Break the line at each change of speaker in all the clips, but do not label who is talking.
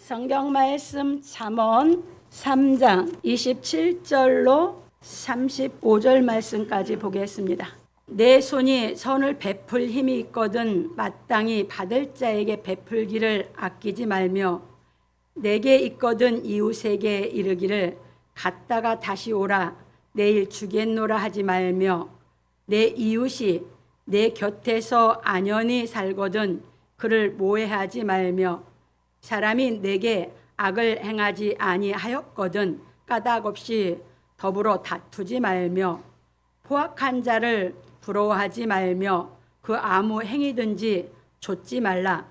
성경 말씀 잠언 3장 27절로 35절 말씀까지 보겠습니다. 내 손이 선을 베풀 힘이 있거든 마땅히 받을 자에게 베풀기를 아끼지 말며 내게 있거든 이웃에게 이르기를 갔다가 다시 오라 내일 주겠노라 하지 말며 내 이웃이 내 곁에서 안연히 살거든 그를 모해하지 말며 사람이 내게 악을 행하지 아니하였거든 까닭 없이 더불어 다투지 말며 포악한 자를 부러워하지 말며 그 아무 행위든지 좇지 말라.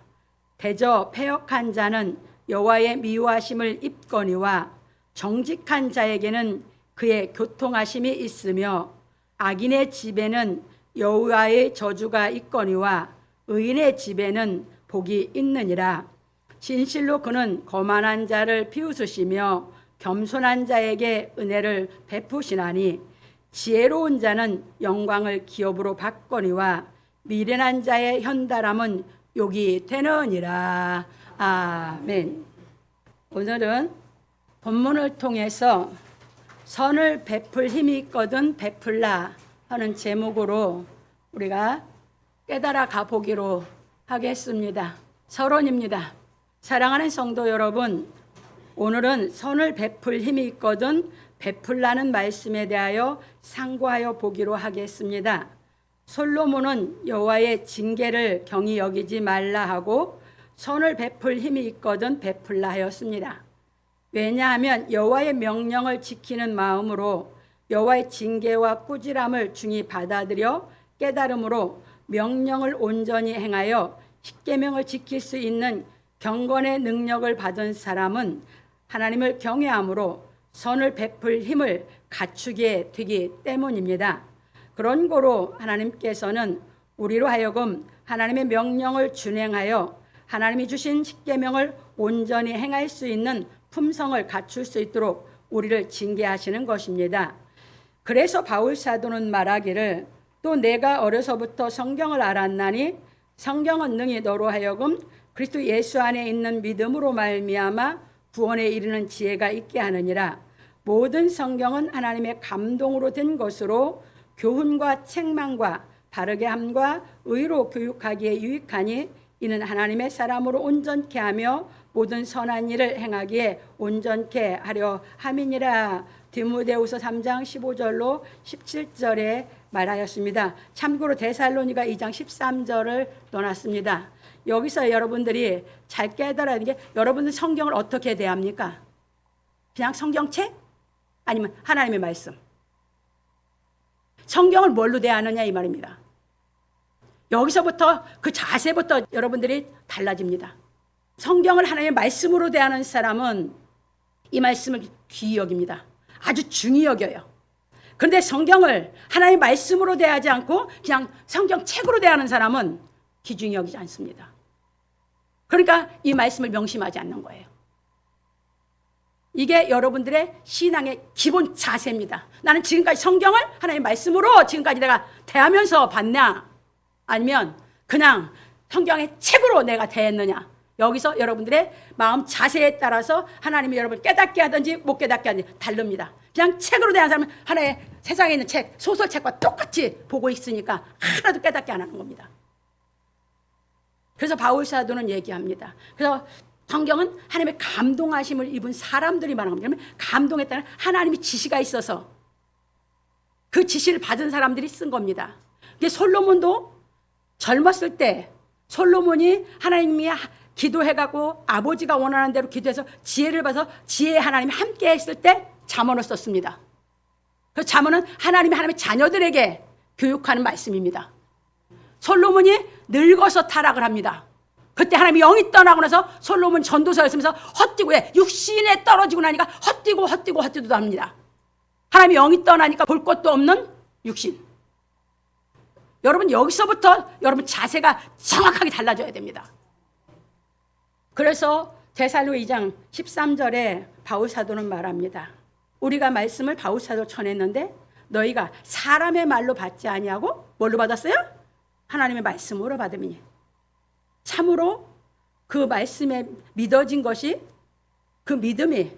대저 패역한 자는 여호와의 미워하심을 입거니와 정직한 자에게는 그의 교통하심이 있으며 악인의 집에는 여호와의 저주가 있거니와 의인의 집에는 복이 있느니라. 진실로 그는 거만한 자를 비웃으시며 겸손한 자에게 은혜를 베푸시나니 지혜로운 자는 영광을 기업으로 받거니와 미련한 자의 현달함은 욕이 되느니라. 아멘. 오늘은 본문을 통해서 선을 베풀 힘이 있거든 베풀라 하는 제목으로 우리가 깨달아 가보기로 하겠습니다. 서론입니다. 사랑하는 성도 여러분, 오늘은 선을 베풀 힘이 있거든 베풀라는 말씀에 대하여 상고하여 보기로 하겠습니다. 솔로몬은 여호와의 징계를 경히 여기지 말라 하고 선을 베풀 힘이 있거든 베풀라 하였습니다. 왜냐하면 여호와의 명령을 지키는 마음으로 여호와의 징계와 꾸지람을 중히 받아들여 깨달음으로 명령을 온전히 행하여 십계명을 지킬 수 있는 경건의 능력을 받은 사람은 하나님을 경외함으로 선을 베풀 힘을 갖추게 되기 때문입니다. 그런 고로 하나님께서는 우리로 하여금 하나님의 명령을 준행하여 하나님이 주신 십계명을 온전히 행할 수 있는 품성을 갖출 수 있도록 우리를 징계하시는 것입니다. 그래서 바울 사도는 말하기를 또 내가 어려서부터 성경을 알았나니 성경은 능히 너로 하여금 그리스도 예수 안에 있는 믿음으로 말미암아 구원에 이르는 지혜가 있게 하느니라. 모든 성경은 하나님의 감동으로 된 것으로 교훈과 책망과 바르게 함과 의로 교육하기에 유익하니 이는 하나님의 사람으로 온전케 하며 모든 선한 일을 행하기에 온전케 하려 함이니라. 디모데후서 3장 15절로 17절에 말하였습니다. 참고로 데살로니가 2장 13절을 넣어놨습니다. 여기서 여러분들이 잘 깨달아야 되는 게 여러분들 성경을 어떻게 대합니까? 그냥 성경책? 아니면 하나님의 말씀? 성경을 뭘로 대하느냐 이 말입니다. 여기서부터 그 자세부터 여러분들이 달라집니다. 성경을 하나님의 말씀으로 대하는 사람은 이 말씀을 귀히 여깁니다. 아주 중히 여겨요. 그런데 성경을 하나님의 말씀으로 대하지 않고 그냥 성경책으로 대하는 사람은 귀중히 여기지 않습니다. 그러니까 이 말씀을 명심하지 않는 거예요. 이게 여러분들의 신앙의 기본 자세입니다. 나는 지금까지 성경을 하나님의 말씀으로 지금까지 내가 대하면서 봤냐? 아니면 그냥 성경의 책으로 내가 대했느냐? 여기서 여러분들의 마음 자세에 따라서 하나님이 여러분 깨닫게 하든지 못 깨닫게 하든지 다릅니다. 그냥 책으로 대한 사람은 하나의 세상에 있는 책, 소설책과 똑같이 보고 있으니까 하나도 깨닫게 안 하는 겁니다. 그래서 바울 사도는 얘기합니다. 그래서 성경은 하나님의 감동하심을 입은 사람들이 말하는 겁니다. 감동했다는 하나님의 지시가 있어서 그 지시를 받은 사람들이 쓴 겁니다. 솔로몬도 젊었을 때 솔로몬이 하나님이 기도해가고 아버지가 원하는 대로 기도해서 지혜를 받아서 지혜의 하나님이 함께 했을 때 잠언을 썼습니다. 그 잠언은 하나님의 자녀들에게 교육하는 말씀입니다. 솔로몬이 늙어서 타락을 합니다. 그때 하나님이 영이 떠나고 나서 솔로몬 전도서를 쓰면서 헛뛰고 육신에 떨어지고 나니까 헛뛰고 합니다. 하나님이 영이 떠나니까 볼 것도 없는 육신. 여러분 여기서부터 여러분 자세가 정확하게 달라져야 됩니다. 그래서 데살로 2장 13절에 바울 사도는 말합니다. 우리가 말씀을 바울 사도로 전했는데 너희가 사람의 말로 받지 아니하고 뭘로 받았어요? 하나님의 말씀으로 받으니 참으로 그 말씀에 믿어진 것이 그 믿음이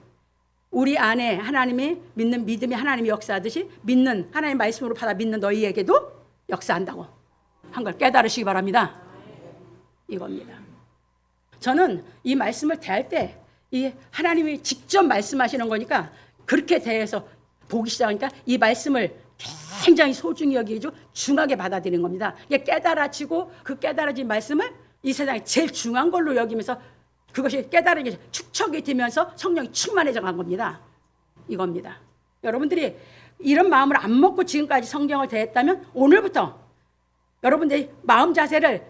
우리 안에 하나님이 믿는 믿음이 하나님이 역사하듯이 믿는 하나님 말씀으로 받아 믿는 너희에게도 역사한다고 한 걸 깨달으시기 바랍니다. 이겁니다. 저는 이 말씀을 대할 때 이 하나님이 직접 말씀하시는 거니까 그렇게 대해서 보기 시작하니까 이 말씀을 굉장히 소중히 여기고 중하게 받아들이는 겁니다. 이게 깨달아지고 그 깨달아진 말씀을 이 세상에 제일 중요한 걸로 여기면서 그것이 깨달음이 축적이 되면서 성령이 충만해져 간 겁니다. 이겁니다. 여러분들이 이런 마음을 안 먹고 지금까지 성경을 대했다면 오늘부터 여러분들이 마음 자세를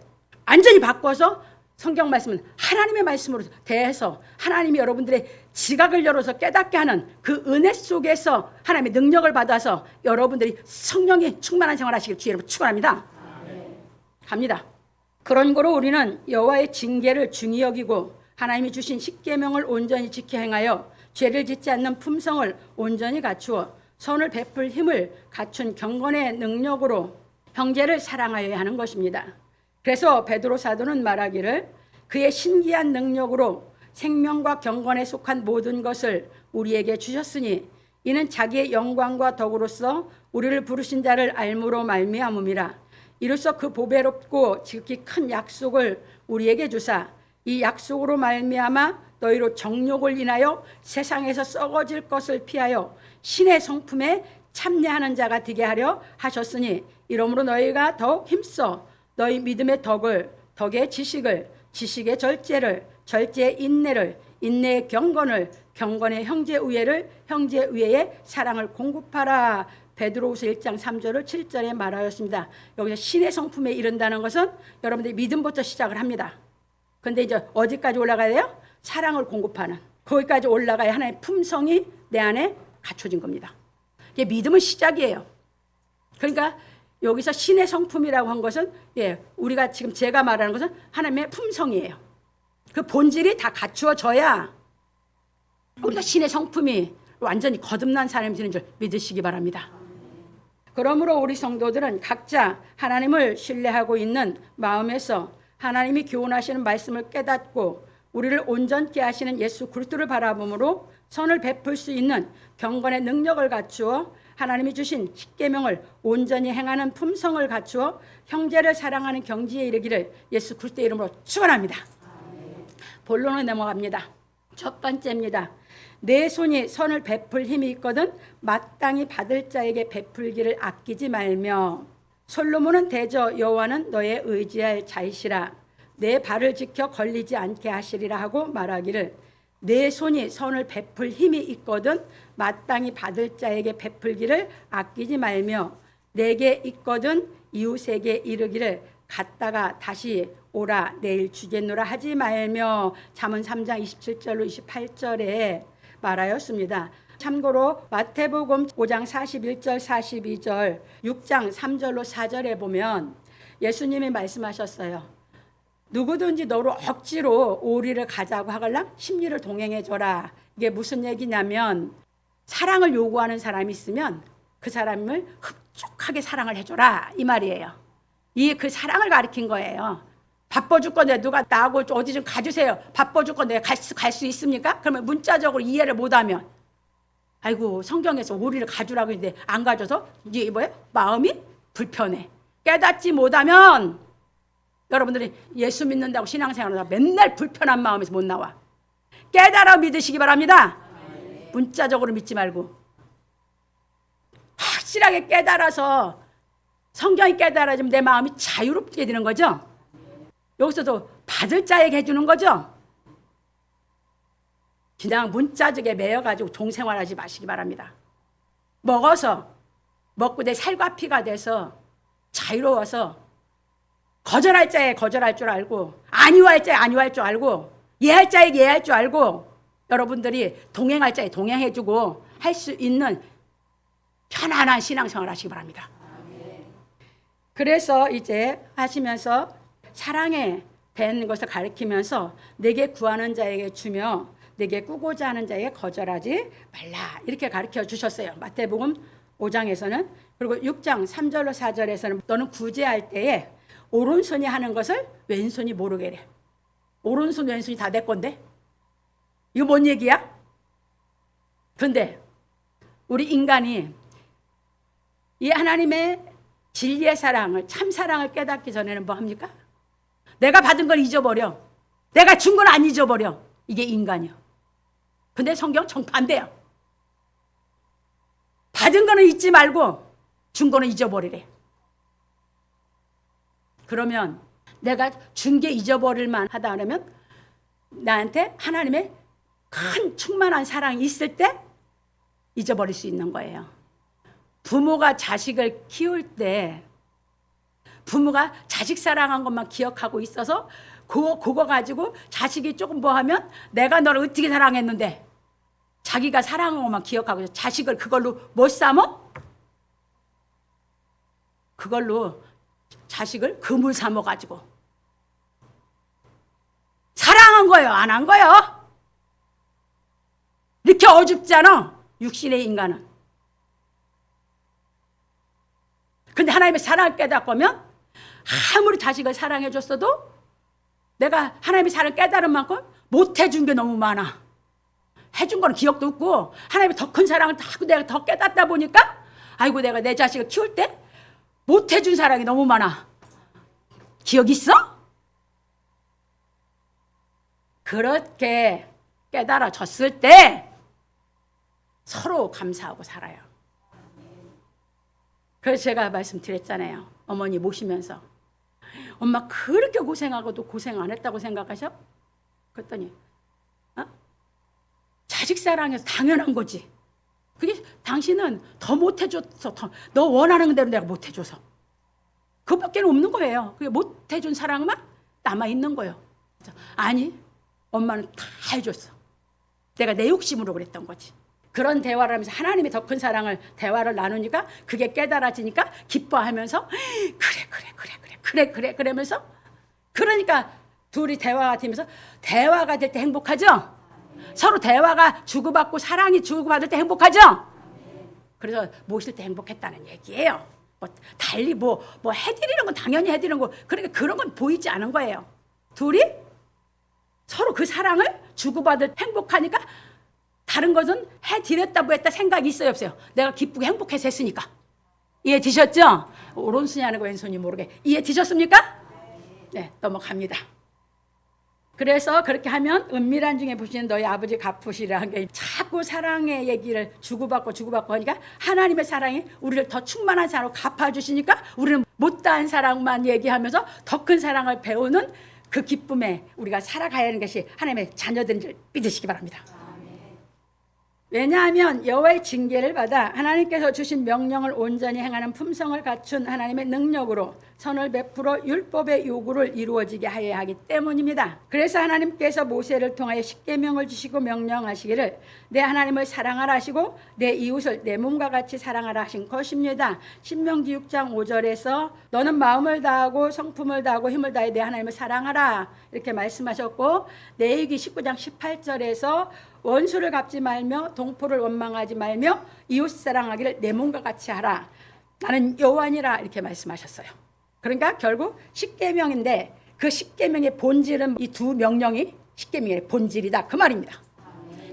완전히 바꿔서 성경 말씀은 하나님의 말씀으로 대해서 하나님이 여러분들의 지각을 열어서 깨닫게 하는 그 은혜 속에서 하나님의 능력을 받아서 여러분들이 성령이 충만한 생활하시길 주의 이름으로 축원합니다. 갑니다. 그런 거로 우리는 여호와의 징계를 중히 여기고 하나님이 주신 십계명을 온전히 지켜 행하여 죄를 짓지 않는 품성을 온전히 갖추어 선을 베풀 힘을 갖춘 경건의 능력으로 형제를 사랑하여야 하는 것입니다. 그래서 베드로 사도는 말하기를 그의 신기한 능력으로 생명과 경건에 속한 모든 것을 우리에게 주셨으니 이는 자기의 영광과 덕으로서 우리를 부르신 자를 알므로 말미암음이라. 이로써 그 보배롭고 지극히 큰 약속을 우리에게 주사 이 약속으로 말미암아 너희로 정욕을 인하여 세상에서 썩어질 것을 피하여 신의 성품에 참여하는 자가 되게 하려 하셨으니 이러므로 너희가 더욱 힘써 너희 믿음의 덕을 덕의 지식을 지식의 절제를 절제의 인내를 인내의 경건을 경건의 형제 우애를 형제 우애의 사랑을 공급하라. 베드로후서 1장 3절을 7절에 말하였습니다. 여기서 신의 성품에 이른다는 것은 여러분들이 믿음부터 시작을 합니다. 근데 이제 어디까지 올라가야 돼요? 사랑을 공급하는 거기까지 올라가야 하나의 품성이 내 안에 갖춰진 겁니다. 이게 믿음의 시작이에요. 그러니까 여기서 신의 성품이라고 한 것은 우리가 지금 제가 말하는 것은 하나님의 품성이에요. 그 본질이 다 갖추어져야 우리가 신의 성품이 완전히 거듭난 사람이 되는 줄 믿으시기 바랍니다. 그러므로 우리 성도들은 각자 하나님을 신뢰하고 있는 마음에서 하나님이 교훈하시는 말씀을 깨닫고 우리를 온전케 하시는 예수 그리스도를 바라봄으로 선을 베풀 수 있는 경건의 능력을 갖추어 하나님이 주신 십계명을 온전히 행하는 품성을 갖추어 형제를 사랑하는 경지에 이르기를 예수 그리스도의 이름으로 축원합니다. 본론에 넘어갑니다. 첫 번째입니다. 내 손이 선을 베풀 힘이 있거든 마땅히 받을 자에게 베풀기를 아끼지 말며 솔로몬은 대저 여호와는 너의 의지할 자이시라 내 발을 지켜 걸리지 않게 하시리라 하고 말하기를 내 손이 선을 베풀 힘이 있거든 마땅히 받을 자에게 베풀기를 아끼지 말며 내게 있거든 이웃에게 이르기를 갔다가 다시 오라 내일 주겠노라 하지 말며 잠언 3장 27절로 28절에 말하였습니다. 참고로 마태복음 5장 41절 42절 6장 3절로 4절에 보면 예수님이 말씀하셨어요. 누구든지 너로 억지로 오리를 가자고 하걸랑 심리를 동행해줘라. 이게 무슨 얘기냐면 사랑을 요구하는 사람이 있으면 그 사람을 흡족하게 사랑을 해줘라 이 말이에요. 이 그 사랑을 가리킨 거예요. 바빠 죽건데 누가 나하고 어디 좀 가주세요. 바빠 죽건데 갈 수 있습니까? 그러면 문자적으로 이해를 못하면 아이고 성경에서 오리를 가주라고 했는데 안 가져서 이게 뭐예요? 마음이 불편해. 깨닫지 못하면 여러분들이 예수 믿는다고 신앙생활하다가 맨날 불편한 마음에서 못 나와. 깨달아 믿으시기 바랍니다. 문자적으로 믿지 말고 확실하게 깨달아서 성경이 깨달아지면 내 마음이 자유롭게 되는 거죠. 여기서도 받을 자에게 해주는 거죠. 그냥 문자적에 매여가지고 종생활하지 마시기 바랍니다. 먹어서 먹고 내 살과 피가 돼서 자유로워서 거절할 자에 거절할 줄 알고 아니할 자에 아니할 줄 알고 예할 자에 예할 줄 알고 여러분들이 동행할 자에 동행해주고 할 수 있는 편안한 신앙생활 하시기 바랍니다. 그래서 이제 하시면서 사랑에 된 것을 가르치면서 내게 구하는 자에게 주며 내게 꾸고자 하는 자에게 거절하지 말라 이렇게 가르쳐 주셨어요. 마태복음 5장에서는. 그리고 6장 3절로 4절에서는 너는 구제할 때에 오른손이 하는 것을 왼손이 모르게 해. 오른손 왼손이 다 내 건데 이거 뭔 얘기야? 그런데 우리 인간이 이 하나님의 진리의 사랑을, 참 사랑을 깨닫기 전에는 뭐 합니까? 내가 받은 걸 잊어버려. 내가 준 건 안 잊어버려. 이게 인간이야. 근데 성경은 정반대야. 받은 거는 잊지 말고 준 거는 잊어버리래. 그러면 내가 준 게 잊어버릴 만하다 그러면 나한테 하나님의 큰 충만한 사랑이 있을 때 잊어버릴 수 있는 거예요. 부모가 자식을 키울 때 부모가 자식 사랑한 것만 기억하고 있어서 그거 가지고 자식이 조금 뭐 하면 내가 너를 어떻게 사랑했는데 자기가 사랑한 것만 기억하고 있어. 자식을 그걸로 못 삼어? 그걸로 자식을 그물 삼아가지고 사랑한 거예요? 안 한 거예요? 이렇게 어줍잖아 육신의 인간은. 근데 하나님의 사랑을 깨닫고면 아무리 자식을 사랑해줬어도 내가 하나님의 사랑을 깨달은 만큼 못해준 게 너무 많아. 해준 거는 기억도 없고 하나님의 더 큰 사랑을 자꾸 내가 더 깨닫다 보니까 아이고 내가 내 자식을 키울 때 못해준 사랑이 너무 많아. 기억 있어? 그렇게 깨달아졌을 때 서로 감사하고 살아요. 그래서 제가 말씀드렸잖아요. 어머니 모시면서 엄마 그렇게 고생하고도 고생 안 했다고 생각하셔? 그랬더니 자식 사랑해서 당연한 거지. 그게 당신은 더 못해줘서 너 원하는 대로 내가 못해줘서 그것밖에 없는 거예요. 그게 못해준 사랑만 남아있는 거예요. 아니 엄마는 다 해줬어. 내가 내 욕심으로 그랬던 거지. 그런 대화를 하면서 하나님의 더 큰 사랑을 대화를 나누니까 그게 깨달아지니까 기뻐하면서 그래 그러면서 그러니까 둘이 대화가 되면서 대화가 될 때 행복하죠? 서로 대화가 주고받고 사랑이 주고받을 때 행복하죠? 그래서 모실 때 행복했다는 얘기예요. 뭐 달리 뭐 해드리는 건 당연히 해드리는 거 그러니까 그런 건 보이지 않은 거예요. 둘이 서로 그 사랑을 주고받을 행복하니까 다른 것은 해드렸다고 했다 생각이 있어요 없어요? 내가 기쁘게 행복해서 했으니까. 이해되셨죠? 오른손이 아니고 왼손이 모르게 이해되셨습니까? 네, 넘어갑니다. 그래서 그렇게 하면 은밀한 중에 보시는 너희 아버지 갚으시라는 게 자꾸 사랑의 얘기를 주고받고 하니까 하나님의 사랑이 우리를 더 충만한 사랑으로 갚아주시니까 우리는 못다한 사랑만 얘기하면서 더 큰 사랑을 배우는 그 기쁨에 우리가 살아가야 하는 것이 하나님의 자녀들인 줄 믿으시기 바랍니다. 왜냐하면 여호와의 징계를 받아 하나님께서 주신 명령을 온전히 행하는 품성을 갖춘 하나님의 능력으로 선을 베풀어 율법의 요구를 이루어지게 하여야 하기 때문입니다. 그래서 하나님께서 모세를 통하여 십계명을 주시고 명령하시기를 내 하나님을 사랑하라 하시고 내 이웃을 내 몸과 같이 사랑하라 하신 것입니다. 신명기 6장 5절에서 너는 마음을 다하고 성품을 다하고 힘을 다해 내 하나님을 사랑하라 이렇게 말씀하셨고 레위기 19장 18절에서 원수를 갚지 말며 동포를 원망하지 말며 이웃 사랑하기를 내 몸과 같이 하라. 나는 여호와니라 이렇게 말씀하셨어요. 그러니까 결국 십계명인데 그 십계명의 본질은 이 두 명령이 십계명의 본질이다 그 말입니다.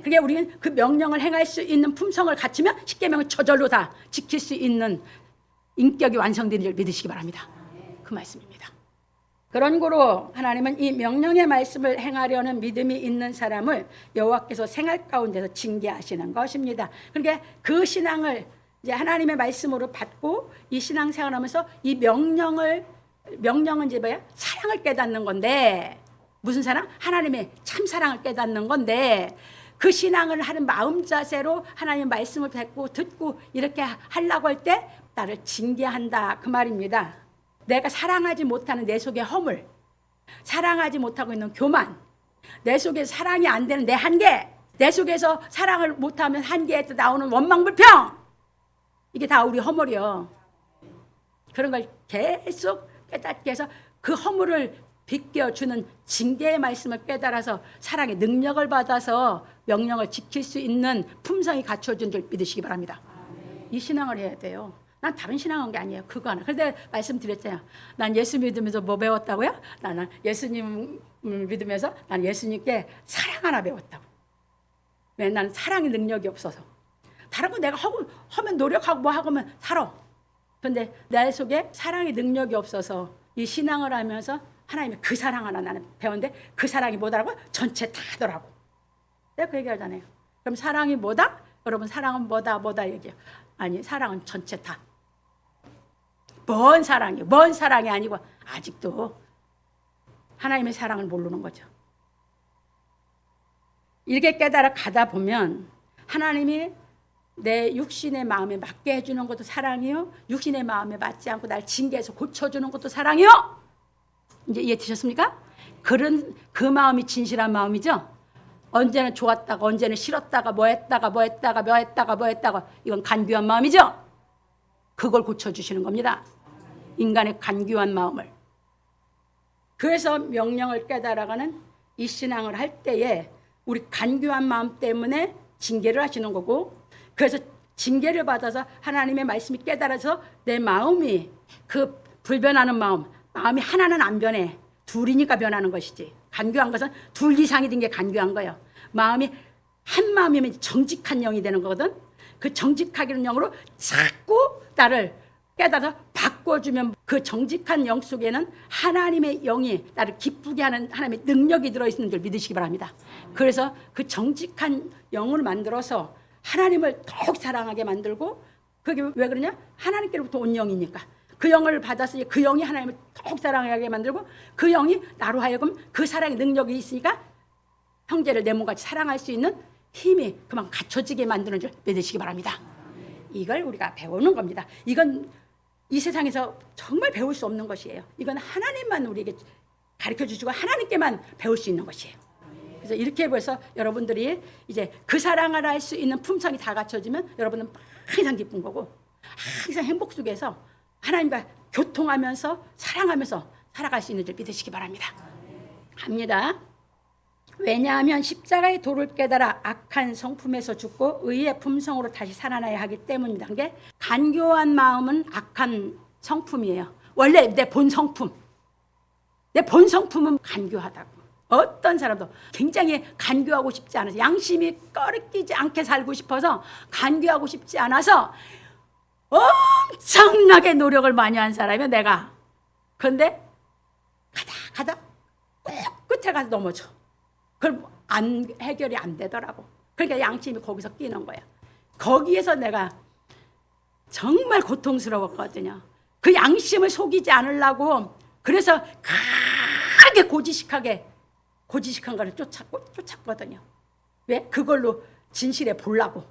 그게 우리는 그 명령을 행할 수 있는 품성을 갖추면 십계명을 저절로 다 지킬 수 있는 인격이 완성되는 줄 믿으시기 바랍니다. 그 말씀입니다. 그런 고로 하나님은 이 명령의 말씀을 행하려는 믿음이 있는 사람을 여호와께서 생활 가운데서 징계하시는 것입니다. 그러니까 그 신앙을 이제 하나님의 말씀으로 받고 이 신앙생활하면서 이 명령은 이제 뭐야? 사랑을 깨닫는 건데 무슨 사랑? 하나님의 참 사랑을 깨닫는 건데 그 신앙을 하는 마음 자세로 하나님의 말씀을 듣고 이렇게 하려고 할 때 나를 징계한다 그 말입니다. 내가 사랑하지 못하는 내 속의 허물, 사랑하지 못하고 있는 교만, 내 속에 사랑이 안 되는 내 한계, 내 속에서 사랑을 못하면 한계에서 나오는 원망불평, 이게 다 우리 허물이요. 그런 걸 계속 깨닫게 해서 그 허물을 비껴주는 징계의 말씀을 깨달아서 사랑의 능력을 받아서 명령을 지킬 수 있는 품성이 갖춰진 줄 믿으시기 바랍니다. 이 신앙을 해야 돼요. 난 다른 신앙한 게 아니에요. 그거 하나. 그런데 말씀드렸잖아요. 난 예수 믿으면서 뭐 배웠다고요? 나는 예수님을 믿으면서 난 예수님께 사랑 하나 배웠다고. 왜? 나는 사랑의 능력이 없어서. 다른 거 내가 하면 노력하고 뭐 하면 살아. 그런데 내 속에 사랑의 능력이 없어서 이 신앙을 하면서 하나님의 그 사랑 하나 나는 배웠는데 그 사랑이 뭐더라고? 전체 다더라고. 내가 그 얘기하잖아요. 그럼 사랑이 뭐다? 여러분 사랑은 뭐다 얘기해요. 아니 사랑은 전체 다. 먼 사랑이 아니고 아직도 하나님의 사랑을 모르는 거죠. 이렇게 깨달아 가다 보면 하나님이 내 육신의 마음에 맞게 해주는 것도 사랑이요. 육신의 마음에 맞지 않고 날 징계해서 고쳐주는 것도 사랑이요. 이제 이해되셨습니까? 그 마음이 진실한 마음이죠. 언제는 좋았다가 언제는 싫었다가 뭐 했다가 이건 간교한 마음이죠. 그걸 고쳐주시는 겁니다. 인간의 간교한 마음을. 그래서 명령을 깨달아가는 이 신앙을 할 때에 우리 간교한 마음 때문에 징계를 하시는 거고, 그래서 징계를 받아서 하나님의 말씀이 깨달아서 내 마음이 그 불변하는 마음이 하나는 안 변해. 둘이니까 변하는 것이지. 간교한 것은 둘 이상이 된 게 간교한 거예요. 마음이 한 마음이면 정직한 영이 되는 거거든. 그 정직하기는 영으로 자꾸 나를 깨달아서 바꿔주면 그 정직한 영 속에는 하나님의 영이 나를 기쁘게 하는 하나님의 능력이 들어있는 줄 믿으시기 바랍니다. 그래서 그 정직한 영을 만들어서 하나님을 더욱 사랑하게 만들고, 그게 왜 그러냐? 하나님께로부터 온 영이니까. 그 영을 받아서 그 영이 하나님을 더욱 사랑하게 만들고, 그 영이 나로 하여금 그 사랑의 능력이 있으니까 형제를 내 몸같이 사랑할 수 있는 힘이 그만 갖춰지게 만드는 줄 믿으시기 바랍니다. 이걸 우리가 배우는 겁니다. 이건 이 세상에서 정말 배울 수 없는 것이에요. 이건 하나님만 우리에게 가르쳐 주시고 하나님께만 배울 수 있는 것이에요. 그래서 이렇게 해서 여러분들이 이제 그 사랑을 할 수 있는 품성이 다 갖춰지면 여러분은 항상 기쁜 거고, 항상 행복 속에서 하나님과 교통하면서 사랑하면서 살아갈 수 있는 줄 믿으시기 바랍니다. 합니다. 왜냐하면 십자가의 도를 깨달아 악한 성품에서 죽고 의의 품성으로 다시 살아나야 하기 때문입니다. 그게 간교한 마음은 악한 성품이에요. 원래 내 본 성품은 간교하다고. 어떤 사람도 굉장히 간교하고 싶지 않아서, 양심이 꺼리끼지 않게 살고 싶어서 간교하고 싶지 않아서 엄청나게 노력을 많이 한 사람이야 내가. 그런데 가다 꼭 끝에 가서 넘어져. 그럼 해결이 안 되더라고. 그러니까 양심이 거기서 끼는 거야. 거기에서 내가 정말 고통스러웠거든요. 그 양심을 속이지 않으려고 그래서 크게 고지식한 거를 쫓았거든요. 왜? 그걸로 진실에 보려고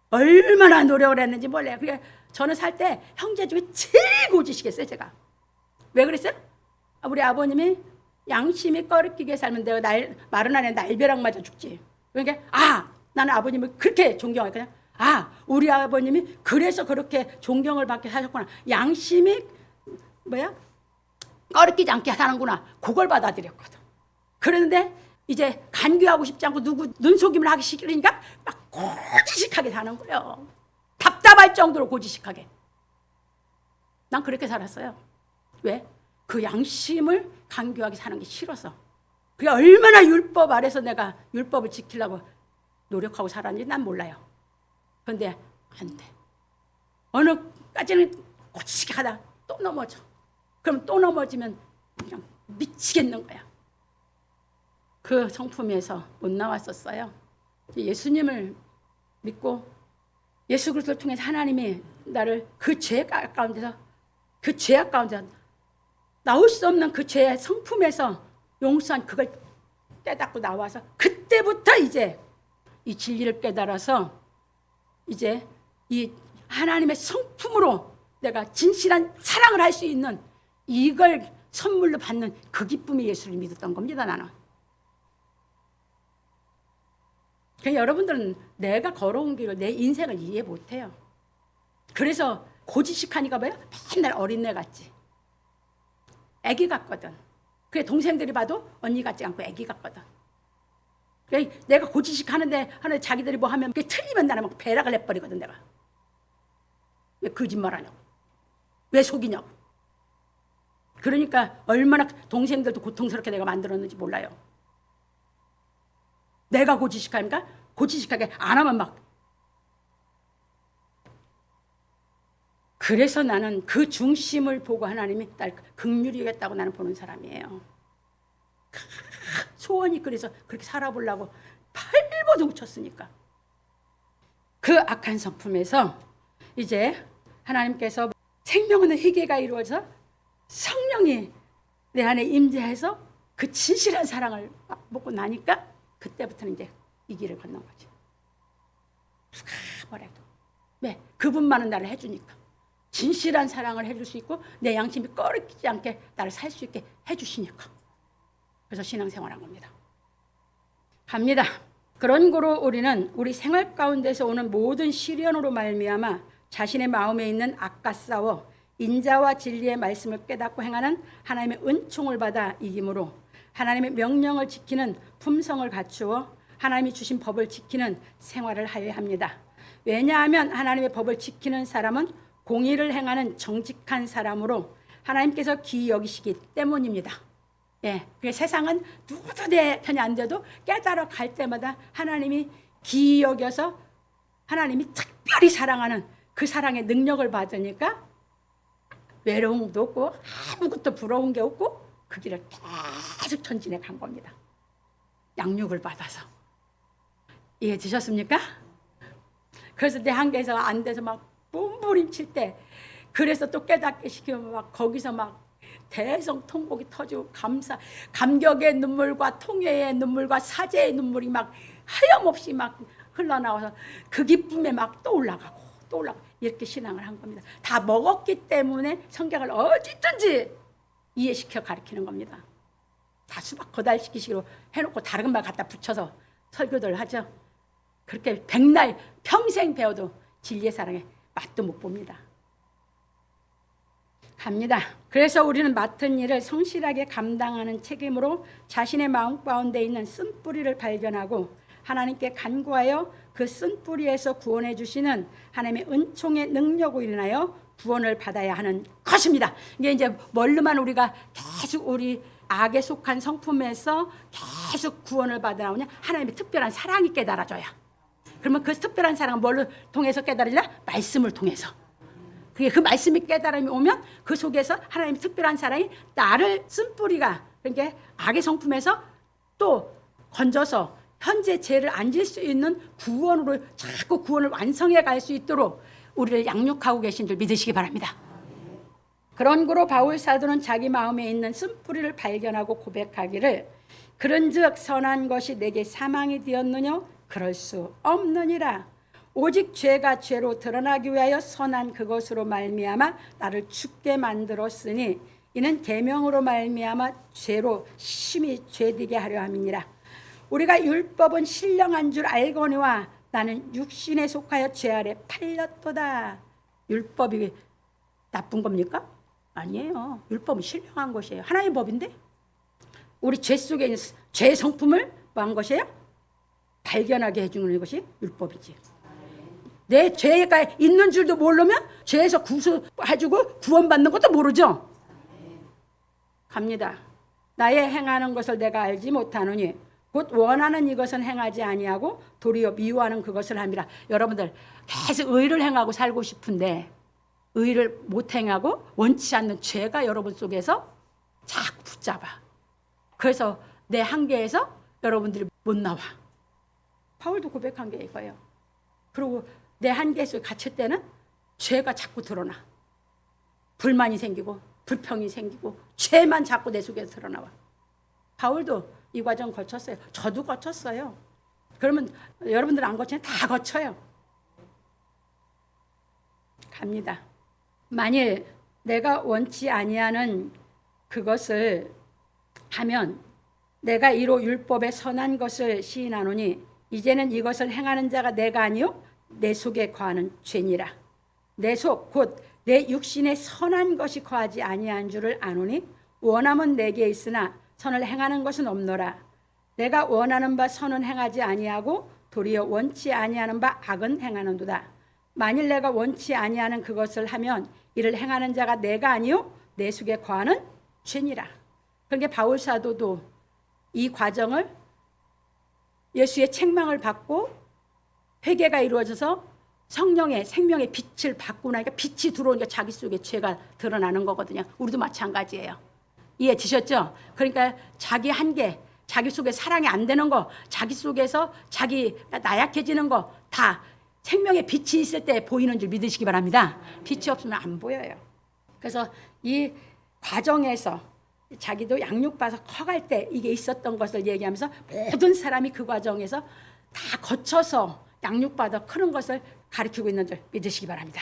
얼마나 노력을 했는지 몰라요. 그러니까 저는 살 때 형제 중에 제일 고지식했어요. 제가. 왜 그랬어요? 우리 아버님이 양심이 꺼리끼게 살면 내가 마른 안에 날벼락 맞아 죽지. 그러니까 나는 아버님을 그렇게 존경했거든요. 우리 아버님이 그래서 그렇게 존경을 받게 사셨구나. 양심이 꺼리끼지 않게 사는구나. 그걸 받아들였거든. 그런데 이제 간교하고 싶지 않고 누구 눈속임을 하기 싫으니까 막 고지식하게 사는 거예요. 답답할 정도로 고지식하게. 난 그렇게 살았어요. 왜? 그 양심을 간교하게 사는 게 싫어서. 그게 얼마나 율법 아래서 내가 율법을 지키려고 노력하고 살았는지 난 몰라요. 그런데 안 돼. 어느까지는 고지식하게 하다 또 넘어져. 그럼 또 넘어지면 그냥 미치겠는 거야. 그 성품에서 못 나왔었어요. 예수님을 믿고 예수 그리스도를 통해서 하나님이 나를 그 죄악 가운데서 나올 수 없는 그 죄의 성품에서 용서한 그걸 깨닫고 나와서 그때부터 이제 이 진리를 깨달아서 이제 이 하나님의 성품으로 내가 진실한 사랑을 할 수 있는 이걸 선물로 받는 그 기쁨이 예수를 믿었던 겁니다. 나는. 그러니까 여러분들은 내가 걸어온 길을 내 인생을 이해 못해요. 그래서 고지식하니까 뭐야? 맨날 어린애 같지. 애기 같거든. 그래 동생들이 봐도 언니 같지 않고 애기 같거든. 그래 내가 고지식하는데 자기들이 뭐 하면 그게 틀리면 나는 막 배락을 내버리거든 내가. 왜 거짓말하냐고. 왜 속이냐고. 그러니까 얼마나 동생들도 고통스럽게 내가 만들었는지 몰라요. 내가 고지식하니까 고지식하게 안 하면 막. 그래서 나는 그 중심을 보고 하나님이 딸 긍휼이겠다고 나는 보는 사람이에요. 소원이 그래서 그렇게 살아보려고 팔보도 쳤으니까. 그 악한 성품에서 이제 하나님께서 생명 없는 회개가 이루어져 성령이 내 안에 임재해서 그 진실한 사랑을 먹고 나니까 그때부터는 이제 이 길을 건넌 거지. 누가 뭐래도 왜? 그분만은 나를 해주니까. 진실한 사랑을 해줄 수 있고 내 양심이 꺼리지 않게 나를 살 수 있게 해주시니까. 그래서 신앙생활한 겁니다. 갑니다. 그런 거로 우리는 우리 생활 가운데서 오는 모든 시련으로 말미암아 자신의 마음에 있는 악과 싸워 인자와 진리의 말씀을 깨닫고 행하는 하나님의 은총을 받아 이김으로 하나님의 명령을 지키는 품성을 갖추어 하나님이 주신 법을 지키는 생활을 하여야 합니다. 왜냐하면 하나님의 법을 지키는 사람은 공의를 행하는 정직한 사람으로 하나님께서 귀히 여기시기 때문입니다. 예, 세상은 누구도 내 편이 안 돼도 깨달아 갈 때마다 하나님이 귀히 여겨서 하나님이 특별히 사랑하는 그 사랑의 능력을 받으니까 외로움도 없고 아무것도 부러운 게 없고 그 길을 계속 전진해 간 겁니다. 양육을 받아서. 이해되셨습니까? 그래서 내 한계에서 안 돼서 막 몸부림칠 때 그래서 또 깨닫게 시키면 막 거기서 막 대성통곡이 터지고 감격의 눈물과 통회의 눈물과 사죄의 눈물이 막 하염없이 막 흘러나와서 그 기쁨에 막 또 올라가고 또 올라가고 이렇게 신앙을 한 겁니다. 다 먹었기 때문에 성경을 어디든지 이해시켜 가르치는 겁니다. 다 수박 거달시키시기로 해놓고 다른 말 갖다 붙여서 설교들 하죠. 그렇게 백날 평생 배워도 진리의 사랑에 맛도 못 봅니다. 갑니다. 그래서 우리는 맡은 일을 성실하게 감당하는 책임으로 자신의 마음 가운데 있는 쓴뿌리를 발견하고 하나님께 간구하여 그 쓴뿌리에서 구원해 주시는 하나님의 은총의 능력으로 인하여 구원을 받아야 하는 것입니다. 이게 뭘로만 우리가 계속 우리 악에 속한 성품에서 계속 구원을 받아 나오냐? 하나님의 특별한 사랑이 깨달아져야. 그러면 그 특별한 사랑은 뭘로 통해서 깨달아지냐? 말씀을 통해서. 그 말씀이 깨달음이 오면 그 속에서 하나님의 특별한 사랑이 나를 쓴뿌리가 그러니까 악의 성품에서 또 건져서 현재 죄를 안 질 수 있는 구원으로 자꾸 구원을 완성해 갈 수 있도록 우리를 양육하고 계신 줄 믿으시기 바랍니다. 그런 거로 바울 사도는 자기 마음에 있는 쓴뿌리를 발견하고 고백하기를 그런즉 선한 것이 내게 사망이 되었느냐? 그럴 수 없느니라. 오직 죄가 죄로 드러나기 위하여 선한 그것으로 말미암아 나를 죽게 만들었으니 이는 계명으로 말미암아 죄로 심히 죄되게 하려 함이니라. 우리가 율법은 신령한 줄 알거니와 나는 육신에 속하여 죄 아래 팔렸도다. 율법이 나쁜 겁니까? 아니에요. 율법은 신령한 것이에요. 하나님의 법인데 우리 죄 속에 있는 죄의 성품을 뭐 한 것이에요? 발견하게 해주는 것이 율법이지. 내 죄가 있는 줄도 모르면 죄에서 구속해주고 구원받는 것도 모르죠. 갑니다. 나의 행하는 것을 내가 알지 못하노니 곧 원하는 이것은 행하지 아니하고 도리어 미워하는 그것을 함이라. 여러분들 계속 의를 행하고 살고 싶은데 의를 못 행하고 원치 않는 죄가 여러분 속에서 자꾸 붙잡아. 그래서 내 한계에서 여러분들이 못 나와. 바울도 고백한 게 이거예요. 그리고 내 한계 속에 갇힐 때는 죄가 자꾸 드러나. 불만이 생기고 불평이 생기고 죄만 자꾸 내 속에서 드러나와. 바울도 이 과정 거쳤어요. 저도 거쳤어요. 그러면 여러분들 안 거치면 다 거쳐요. 갑니다. 만일 내가 원치 아니하는 그것을 하면 내가 이로 율법의 선한 것을 시인하노니 이제는 이것을 행하는 자가 내가 아니요 내 속에 거하는 죄니라. 내 속 곧 내 육신에 선한 것이 거하지 아니한 줄을 아노니 원함은 내게 있으나 선을 행하는 것은 없노라. 내가 원하는 바 선은 행하지 아니하고 도리어 원치 아니하는 바 악은 행하는도다. 만일 내가 원치 아니하는 그것을 하면 이를 행하는 자가 내가 아니요 내 속에 거하는 죄니라. 그러니까 바울 사도도 이 과정을 예수의 책망을 받고 회개가 이루어져서 성령의 생명의 빛을 받고 나니까 빛이 들어오니까 자기 속에 죄가 드러나는 거거든요. 우리도 마찬가지예요. 이해되셨죠? 그러니까 자기 한계, 자기 속에 사랑이 안 되는 거, 자기 속에서 자기 나약해지는 거 다 생명의 빛이 있을 때 보이는 줄 믿으시기 바랍니다. 빛이 없으면 안 보여요. 그래서 이 과정에서 자기도 양육받아서 커갈 때 이게 있었던 것을 얘기하면서 모든 사람이 그 과정에서 다 거쳐서 양육받아 크는 것을 가르치고 있는 줄 믿으시기 바랍니다.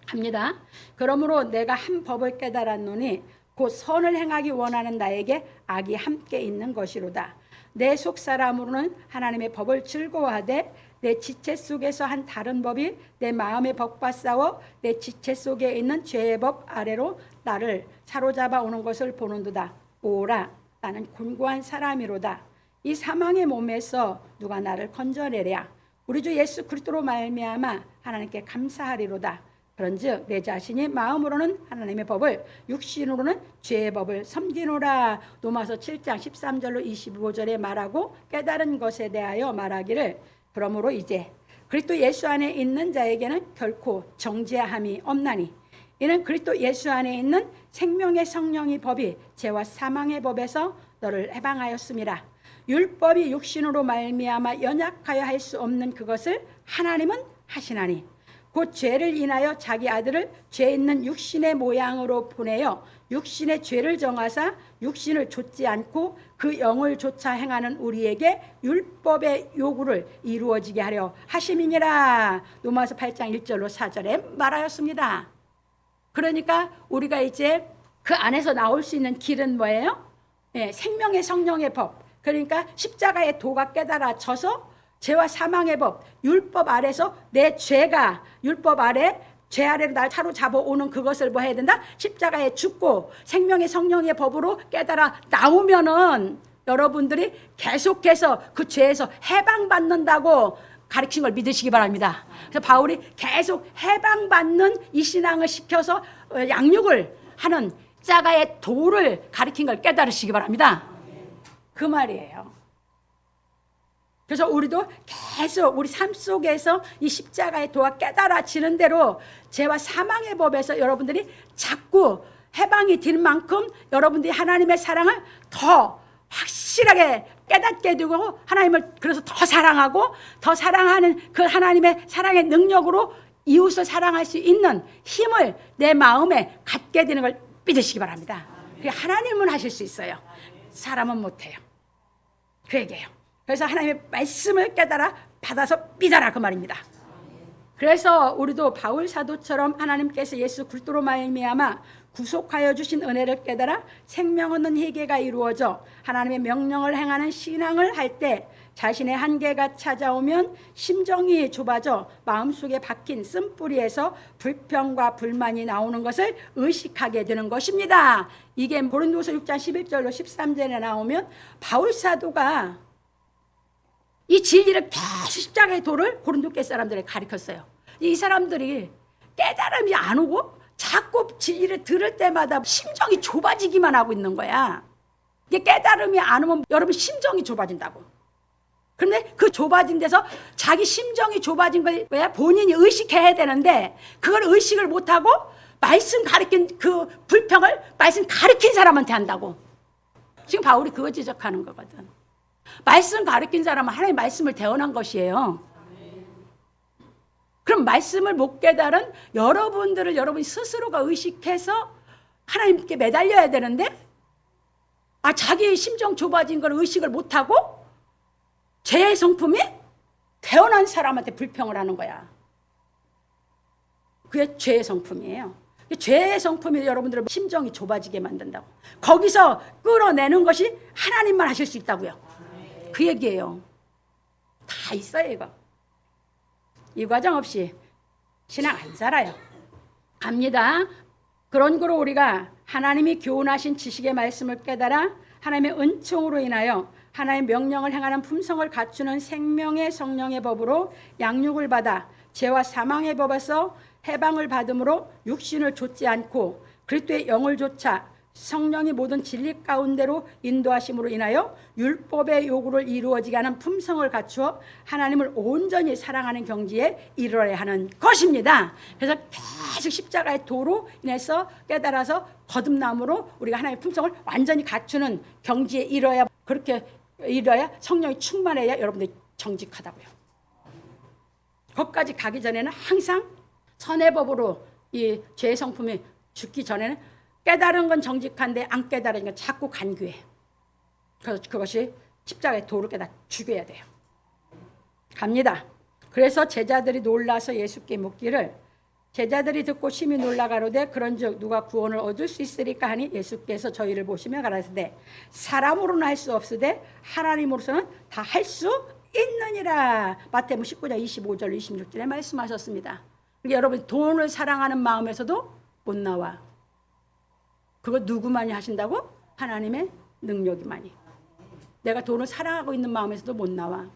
합니다. 그러므로 내가 한 법을 깨달았노니 곧 선을 행하기 원하는 나에게 악이 함께 있는 것이로다. 내 속사람으로는 하나님의 법을 즐거워하되 내 지체 속에서 한 다른 법이 내 마음의 법과 싸워 내 지체 속에 있는 죄의 법 아래로 나를 사로잡아 오는 것을 보는도다. 오라, 나는 곤고한 사람이로다. 이 사망의 몸에서 누가 나를 건져내랴. 우리 주 예수 그리스도로 말미암아 하나님께 감사하리로다. 그런즉 내 자신이 마음으로는 하나님의 법을, 육신으로는 죄의 법을 섬기노라. 로마서 7장 13절로 25절에 말하고 깨달은 것에 대하여 말하기를 그러므로 이제 그리스도 예수 안에 있는 자에게는 결코 정죄함이 없나니 이는 그리스도 예수 안에 있는 생명의 성령의 법이 죄와 사망의 법에서 너를 해방하였음이라. 율법이 육신으로 말미암아 연약하여 할 수 없는 그것을 하나님은 하시나니 곧 죄를 인하여 자기 아들을 죄 있는 육신의 모양으로 보내어 육신의 죄를 정하사 육신을 좇지 않고 그 영을 좇아 행하는 우리에게 율법의 요구를 이루어지게 하려 하심이니라. 로마서 8장 1절로 4절에 말하였습니다. 그러니까 우리가 이제 그 안에서 나올 수 있는 길은 뭐예요? 생명의 성령의 법. 그러니까 십자가의 도가 깨달아져서 죄와 사망의 법, 율법 아래서 내 죄가 율법 아래 죄 아래로 날 사로잡아 오는 그것을 뭐 해야 된다? 십자가에 죽고 생명의 성령의 법으로 깨달아 나오면은 여러분들이 계속해서 그 죄에서 해방받는다고 가르친 걸 믿으시기 바랍니다. 그래서 바울이 계속 해방받는 이 신앙을 시켜서 양육을 하는 십자가의 도를 가르친 걸 깨달으시기 바랍니다. 그 말이에요. 그래서 우리도 계속 우리 삶 속에서 이 십자가의 도가 깨달아지는 대로 죄와 사망의 법에서 여러분들이 자꾸 해방이 될 만큼 여러분들이 하나님의 사랑을 더 확실하게 깨닫게 되고 하나님을 그래서 더 사랑하고 더 사랑하는 그 하나님의 사랑의 능력으로 이웃을 사랑할 수 있는 힘을 내 마음에 갖게 되는 걸 믿으시기 바랍니다. 그게 하나님은 하실 수 있어요. 사람은 못해요. 그 얘기예요. 그래서 하나님의 말씀을 깨달아 받아서 믿어라 그 말입니다. 그래서 우리도 바울 사도처럼 하나님께서 예수 그리스도로 말미암아 구속하여 주신 은혜를 깨달아 생명 얻는 회개가 이루어져 하나님의 명령을 행하는 신앙을 할 때 자신의 한계가 찾아오면 심정이 좁아져 마음속에 박힌 쓴뿌리에서 불평과 불만이 나오는 것을 의식하게 되는 것입니다. 이게 고린도서 6장 11절로 13절에 나오면 바울 사도가 이 진리를 계속 십자가의 도를 고린도교 사람들에 가르쳤어요. 이 사람들이 깨달음이 안 오고 자꾸 진리를 들을 때마다 심정이 좁아지기만 하고 있는 거야. 이게 깨달음이 안 오면 여러분 심정이 좁아진다고. 그런데 그 좁아진 데서 자기 심정이 좁아진 거야 본인이 의식해야 되는데 그걸 의식을 못하고 말씀 가르친 그 불평을 말씀 가르친 사람한테 한다고. 지금 바울이 그거 지적하는 거거든. 말씀 가르친 사람은 하나님의 말씀을 대언한 것이에요. 그럼 말씀을 못 깨달은 여러분들을 여러분이 스스로가 의식해서 하나님께 매달려야 되는데 자기 심정 좁아진 걸 의식을 못하고 죄의 성품이 태어난 사람한테 불평을 하는 거야. 그게 죄의 성품이에요. 죄의 성품이 여러분들의 심정이 좁아지게 만든다고. 거기서 끌어내는 것이 하나님만 하실 수 있다고요. 그 얘기예요. 다 있어요 이거. 이 과정 없이 신앙 안 살아요. 갑니다. 그런 거로 우리가 하나님이 교훈하신 지식의 말씀을 깨달아 하나님의 은총으로 인하여 하나님의 명령을 행하는 품성을 갖추는 생명의 성령의 법으로 양육을 받아 죄와 사망의 법에서 해방을 받음으로 육신을 좇지 않고 그리스도의 영을 좇아 성령이 모든 진리 가운데로 인도하심으로 인하여 율법의 요구를 이루어지게 하는 품성을 갖추어 하나님을 온전히 사랑하는 경지에 이르러야 하는 것입니다. 그래서 계속 십자가의 도로 인해서 깨달아서 거듭남으로 우리가 하나님의 품성을 완전히 갖추는 경지에 이르러야, 그렇게 이르러야 성령이 충만해야 여러분들이 정직하다고요. 거기까지 가기 전에는 항상 선의 법으로 이 죄의 성품이 죽기 전에는 깨달은 건 정직한데 안 깨달은 건 자꾸 간교해. 그래서 그것이 십자가의 도를 깨닫 죽여야 돼요. 갑니다. 그래서 제자들이 놀라서 예수께 묻기를, 제자들이 듣고 심히 놀라 가로되 그런즉 누가 구원을 얻을 수 있으리까 하니 예수께서 저희를 보시며 가라사대 사람으로는 할 수 없으되 하나님으로서는 다 할 수 있느니라. 마태복음 19장 25절 26절에 말씀하셨습니다. 그러니까 여러분, 돈을 사랑하는 마음에서도 못 나와. 그거 누구만이 하신다고? 하나님의 능력이만이. 내가 돈을 사랑하고 있는 마음에서도 못 나와.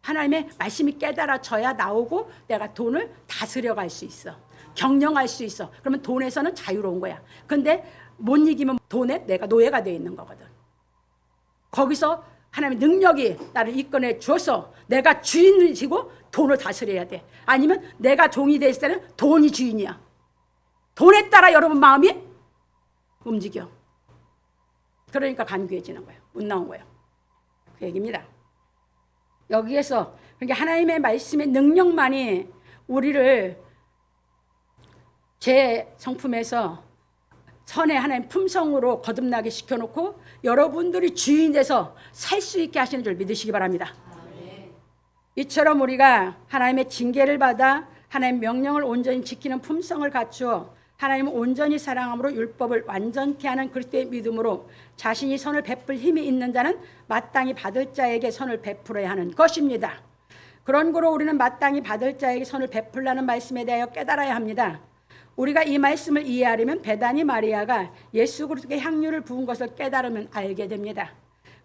하나님의 말씀이 깨달아져야 나오고 내가 돈을 다스려갈 수 있어. 경영할 수 있어. 그러면 돈에서는 자유로운 거야. 근데 못 이기면 돈에 내가 노예가 되어 있는 거거든. 거기서 하나님의 능력이 나를 이끌어 주어서 내가 주인을 지고 돈을 다스려야 돼. 아니면 내가 종이 됐을 때는 돈이 주인이야. 돈에 따라 여러분 마음이 움직여. 그러니까 간교해지는 거예요. 못 나온 거예요. 그 얘기입니다. 여기에서 그러니까 하나님의 말씀의 능력만이 우리를 제 성품에서 선의 하나님 품성으로 거듭나게 시켜놓고 여러분들이 주인 돼서 살 수 있게 하시는 줄 믿으시기 바랍니다. 이처럼 우리가 하나님의 징계를 받아 하나님의 명령을 온전히 지키는 품성을 갖추어 하나님을 온전히 사랑함으로 율법을 완전케 하는 그리스도의 믿음으로 자신이 선을 베풀 힘이 있는 자는 마땅히 받을 자에게 선을 베풀어야 하는 것입니다. 그런 거로 우리는 마땅히 받을 자에게 선을 베풀라는 말씀에 대하여 깨달아야 합니다. 우리가 이 말씀을 이해하려면 베다니 마리아가 예수 그리스도의 향유를 부은 것을 깨달으면 알게 됩니다.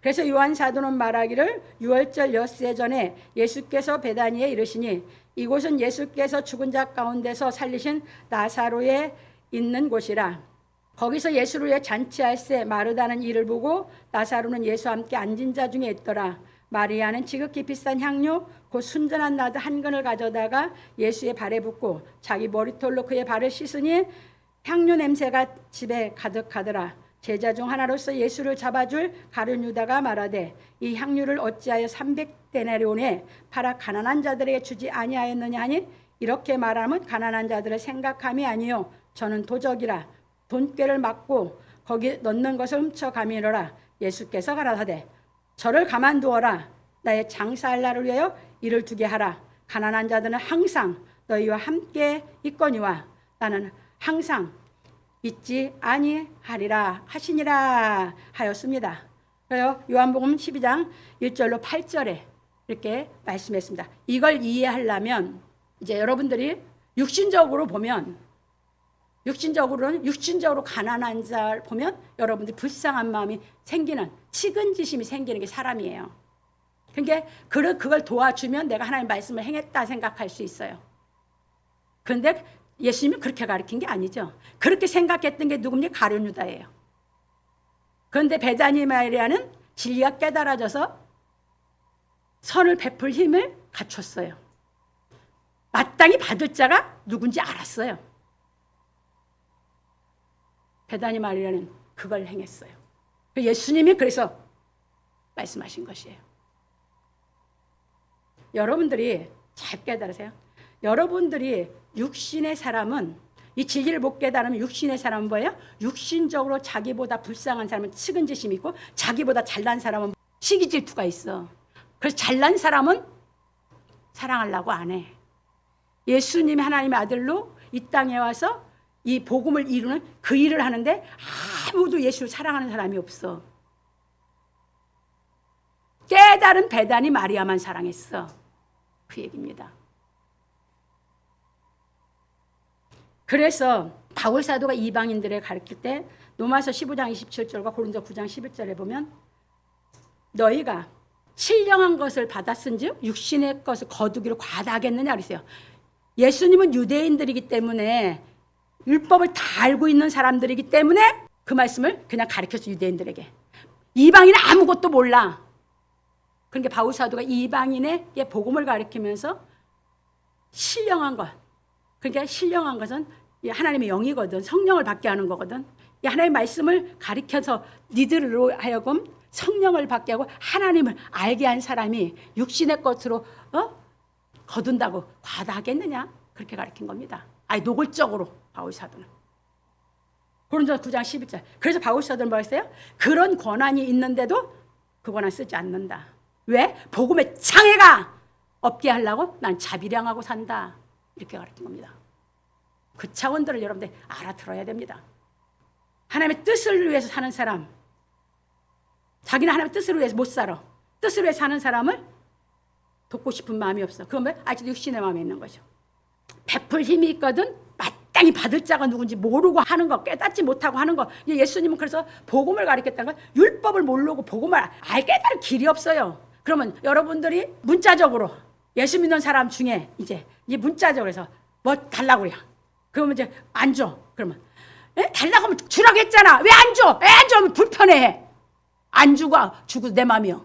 그래서 요한 사도는 말하기를 유월절 엿새 전에 예수께서 베다니에 이르시니 이곳은 예수께서 죽은 자 가운데서 살리신 나사로에 있는 곳이라. 거기서 예수를 위해 잔치할새 마르다는 이를 보고 나사로는 예수와 함께 앉은 자 중에 있더라. 마리아는 지극히 비싼 향료 곧 순전한 나드 한 근을 가져다가 예수의 발에 붓고 자기 머리털로 그의 발을 씻으니 향료 냄새가 집에 가득하더라. 제자 중 하나로서 예수를 잡아줄 가룟 유다가 말하되 이 향유를 어찌하여 300데나리온에 팔아 가난한 자들에게 주지 아니하였느냐 하니 이렇게 말하면 가난한 자들을 생각함이 아니요 저는 도적이라. 돈꾀를 막고 거기 넣는 것을 훔쳐가미노라. 예수께서 가라사대 저를 가만두어라. 나의 장사할 날을 위하여 일을 두게 하라. 가난한 자들은 항상 너희와 함께 있거니와 나는 항상 있지 아니하리라 하시니라 하였습니다. 그래요. 요한복음 12장 1절로 8절에 이렇게 말씀했습니다. 이걸 이해하려면 이제 여러분들이 육신적으로 보면 육신적으로 가난한 자를 보면 여러분들이 불쌍한 마음이 생기는 측은지심이 생기는 게 사람이에요. 그러니까 그걸 도와주면 내가 하나님의 말씀을 행했다 생각할 수 있어요. 그런데 예수님이 그렇게 가르친 게 아니죠. 그렇게 생각했던 게 누굽니까? 가룟 유다예요. 그런데 베다니 마리아는 진리가 깨달아져서 선을 베풀 힘을 갖췄어요. 마땅히 받을 자가 누군지 알았어요. 베다니 마리아는 그걸 행했어요. 예수님이 그래서 말씀하신 것이에요. 여러분들이 잘 깨달으세요. 여러분들이 육신의 사람은 이 진리를 못 깨달으면 육신의 사람은 뭐예요? 육신적으로 자기보다 불쌍한 사람은 측은지심이 있고 자기보다 잘난 사람은 시기 질투가 있어. 그래서 잘난 사람은 사랑하려고 안 해. 예수님이 하나님의 아들로 이 땅에 와서 이 복음을 이루는 그 일을 하는데 아무도 예수를 사랑하는 사람이 없어. 깨달은 베다니 마리아만 사랑했어. 그 얘기입니다. 그래서 바울 사도가 이방인들을 가르칠 때 로마서 15장 27절과 고린도 9장 11절에 보면 너희가 신령한 것을 받았은즉 육신의 것을 거두기로 과다하겠느냐 그랬어요. 예수님은 유대인들이기 때문에 율법을 다 알고 있는 사람들이기 때문에 그 말씀을 그냥 가르쳤어, 유대인들에게. 이방인은 아무것도 몰라. 그러니까 바울 사도가 이방인에게 복음을 가르치면서 신령한 것, 그러니까 신령한 것은 하나님의 영이거든. 성령을 받게 하는 거거든. 이 하나님의 말씀을 가르쳐서 니들로 하여금 성령을 받게 하고 하나님을 알게 한 사람이 육신의 것으로 거둔다고 과다하겠느냐? 그렇게 가르친 겁니다. 아니, 노골적으로 바울 사도는. 고린도서 9장 11절. 그래서 바울 사도는 뭐 했어요? 그런 권한이 있는데도 그 권한 쓰지 않는다. 왜? 복음의 장애가 없게 하려고 난 자비량하고 산다. 이렇게 가르친 겁니다. 그 차원들을 여러분들 알아들어야 됩니다. 하나님의 뜻을 위해서 사는 사람, 자기는 하나님의 뜻을 위해서 못 살아. 뜻을 위해서 사는 사람을 돕고 싶은 마음이 없어. 그건 아직도 육신의 마음이 있는 거죠. 베풀 힘이 있거든 마땅히 받을 자가 누군지 모르고 하는 거, 깨닫지 못하고 하는 거. 예수님은 그래서 복음을 가르쳤다는 건 율법을 모르고 복음을 깨달을 길이 없어요. 그러면 여러분들이 문자적으로 예수 믿는 사람 중에 이제 문자적으로 해서 뭐 달라고 그래요. 그러면 이제 안 줘. 그러면 달라고 하면 주라고 했잖아. 왜 안 줘? 왜 안 줘? 하면 불편해. 안 주고 주고 내 맘이요.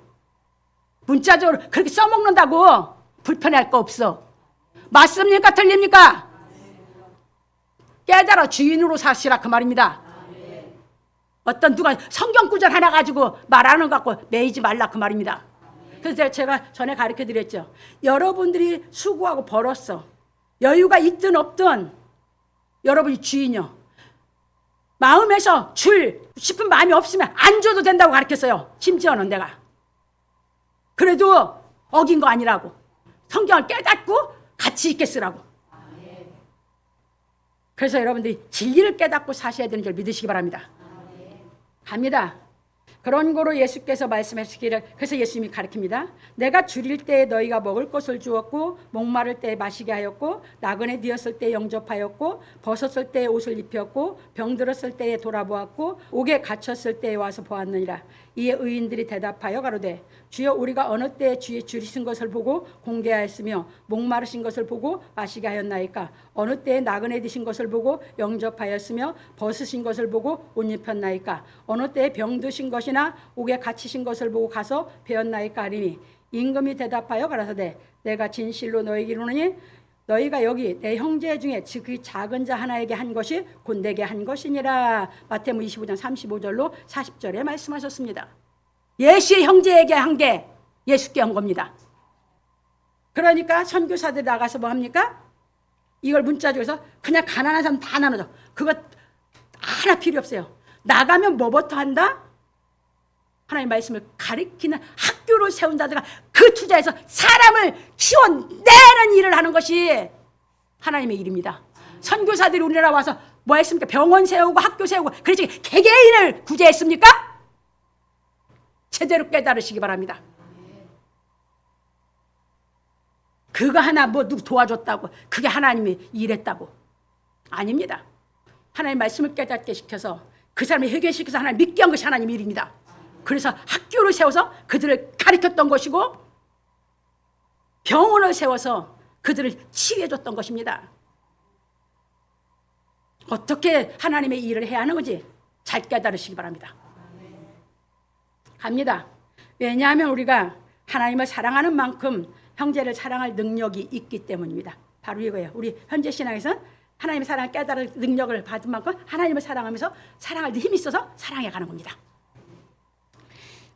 문자적으로 그렇게 써먹는다고 불편할 거 없어. 맞습니까? 틀립니까? 깨달아 주인으로 사시라 그 말입니다. 어떤 누가 성경 구절 하나 가지고 말하는 것 갖고 매이지 말라 그 말입니다. 그래서 제가 전에 가르쳐 드렸죠. 여러분들이 수고하고 벌었어. 여유가 있든 없든 여러분이 주인이요. 마음에서 줄 싶은 마음이 없으면 안 줘도 된다고 가르쳤어요. 심지어는 내가. 그래도 어긴 거 아니라고. 성경을 깨닫고 가치 있게 쓰라고. 그래서 여러분들이 진리를 깨닫고 사셔야 되는 줄 믿으시기 바랍니다. 갑니다. 그런 거로 예수께서 말씀하시기를, 그래서 예수님이 가르칩니다. 내가 줄일 때에 너희가 먹을 것을 주었고 목마를 때에 마시게 하였고 나그네 되었을 때에 영접하였고 벗었을 때에 옷을 입혔고 병들었을 때에 돌아보았고 옥에 갇혔을 때에 와서 보았느니라. 이에 의인들이 대답하여 가로되 주여 우리가 어느 때에 주의 줄이신 것을 보고 공개하였으며 목마르신 것을 보고 마시게 하였나이까? 어느 때에 나그네 되신 것을 보고 영접하였으며 벗으신 것을 보고 옷 입혔나이까? 어느 때에 병드신 것이나 옥에 갇히신 것을 보고 가서 배웠나이까 하리니 임금이 대답하여 가라사대 내가 진실로 너희에게 이르노니 너희가 여기 내 형제 중에 그 작은 자 하나에게 한 것이 곧 내게 한 것이니라. 마태복음 25장 35절로 40절에 말씀하셨습니다. 예수의 형제에게 한 게 예수께 한 겁니다. 그러니까 선교사들이 나가서 뭐 합니까? 이걸 문자적에서 그냥 가난한 사람 다 나눠줘. 그거 하나 필요 없어요. 나가면 뭐부터 한다? 하나님 말씀을 가르치는 학교를 세운다든가 그 투자해서 사람을 키워내는 일을 하는 것이 하나님의 일입니다. 선교사들이 우리나라 와서 뭐 했습니까? 병원 세우고 학교 세우고 그렇지 개개인을 구제했습니까? 제대로 깨달으시기 바랍니다. 그거 하나 뭐 누구 도와줬다고 그게 하나님이 일했다고 아닙니다. 하나님 말씀을 깨닫게 시켜서 그 사람을 회개시켜서 하나님 믿게 한 것이 하나님 일입니다. 그래서 학교를 세워서 그들을 가르쳤던 것이고 병원을 세워서 그들을 치료해줬던 것입니다. 어떻게 하나님의 일을 해야 하는 건지 잘 깨달으시기 바랍니다. 갑니다. 왜냐하면 우리가 하나님을 사랑하는 만큼 형제를 사랑할 능력이 있기 때문입니다. 바로 이거예요. 우리 현재 신앙에서는 하나님의 사랑을 깨달을 능력을 받은 만큼 하나님을 사랑하면서 사랑할 힘이 있어서 사랑해 가는 겁니다.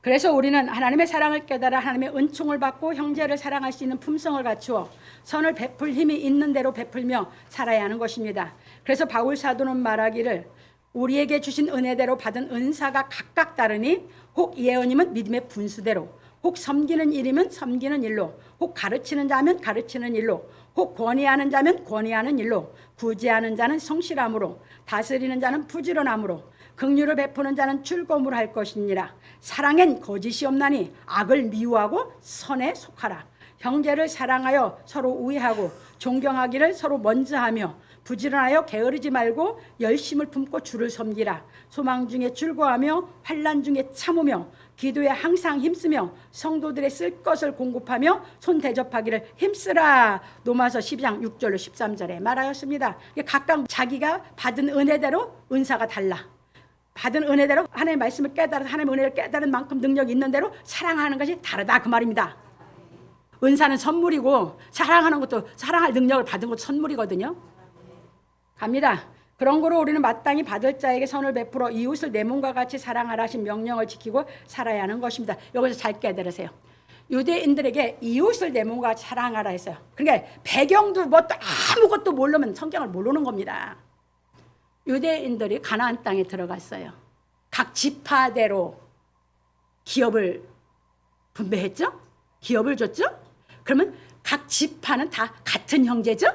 그래서 우리는 하나님의 사랑을 깨달아 하나님의 은총을 받고 형제를 사랑할 수 있는 품성을 갖추어 선을 베풀 힘이 있는 대로 베풀며 살아야 하는 것입니다. 그래서 바울 사도는 말하기를 우리에게 주신 은혜대로 받은 은사가 각각 다르니 혹 예언이면 믿음의 분수대로 혹 섬기는 일이면 섬기는 일로 혹 가르치는 자면 가르치는 일로 혹 권위하는 자면 권위하는 일로 구제하는 자는 성실함으로 다스리는 자는 부지런함으로 긍휼을 베푸는 자는 즐거움으로 할 것이니라. 사랑엔 거짓이 없나니 악을 미워하고 선에 속하라. 형제를 사랑하여 서로 우애하고 존경하기를 서로 먼저 하며 부지런하여 게으르지 말고 열심을 품고 주를 섬기라. 소망 중에 즐거워하며 환난 중에 참으며 기도에 항상 힘쓰며 성도들의 쓸 것을 공급하며 손 대접하기를 힘쓰라. 로마서 12장 6절로 13절에 말하였습니다. 각각 자기가 받은 은혜대로 은사가 달라. 받은 은혜대로 하나님의 말씀을 깨달아서 하나님의 은혜를 깨달은 만큼 능력이 있는 대로 사랑하는 것이 다르다 그 말입니다. 은사는 선물이고 사랑하는 것도 사랑할 능력을 받은 것도 선물이거든요. 갑니다. 그런 거로 우리는 마땅히 받을 자에게 선을 베풀어 이웃을 내 몸과 같이 사랑하라 하신 명령을 지키고 살아야 하는 것입니다. 여기서 잘 깨달으세요. 유대인들에게 이웃을 내 몸과 같이 사랑하라 했어요. 그러니까 배경도 뭐 또 아무것도 모르면 성경을 모르는 겁니다. 유대인들이 가나안 땅에 들어갔어요. 각 지파대로 기업을 분배했죠? 기업을 줬죠? 그러면 각 지파는 다 같은 형제죠?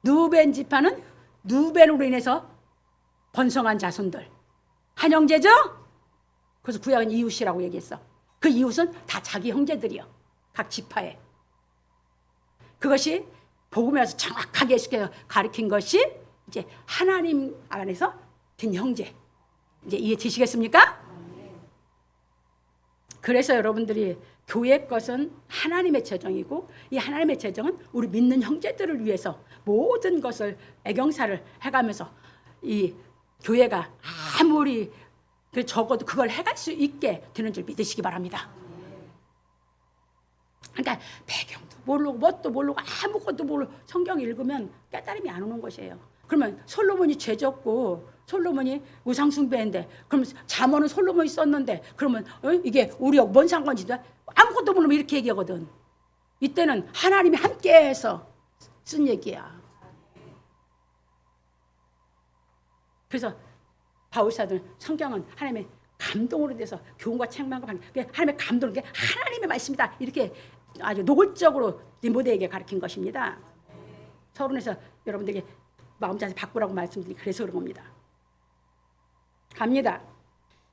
누벤 지파는 누벤으로 인해서 번성한 자손들. 한 형제죠? 그래서 구약은 이웃이라고 얘기했어. 그 이웃은 다 자기 형제들이요. 각 지파에. 그것이 복음에서 정확하게 예수께서 가르친 것이 이제 하나님 안에서 된 형제. 이제 이해되시겠습니까? 그래서 여러분들이 교회 것은 하나님의 재정이고 이 하나님의 재정은 우리 믿는 형제들을 위해서 모든 것을 애경사를 해가면서 이 교회가 아무리 적어도 그걸 해갈 수 있게 되는 줄 믿으시기 바랍니다. 그러니까 배경도 모르고 뭣도 모르고 아무것도 모르고 성경 읽으면 깨달음이 안 오는 것이에요. 그러면 솔로몬이 죄졌고 솔로몬이 우상숭배인데 그럼 잠언은 솔로몬이 썼는데 그러면 이게 우리하고 뭔 상관이지? 아무것도 모르면 이렇게 얘기하거든. 이때는 하나님이 함께해서 쓴 얘기야. 그래서 바울사도는 성경은 하나님의 감동으로 돼서 교훈과 책망과 하나님의 감동은 하나님의 말씀이다. 이렇게 아주 노골적으로 디모데에게 가르친 것입니다. 서론에서 여러분들에게 마음 자세 바꾸라고 말씀드린 그래서 그런 겁니다. 갑니다.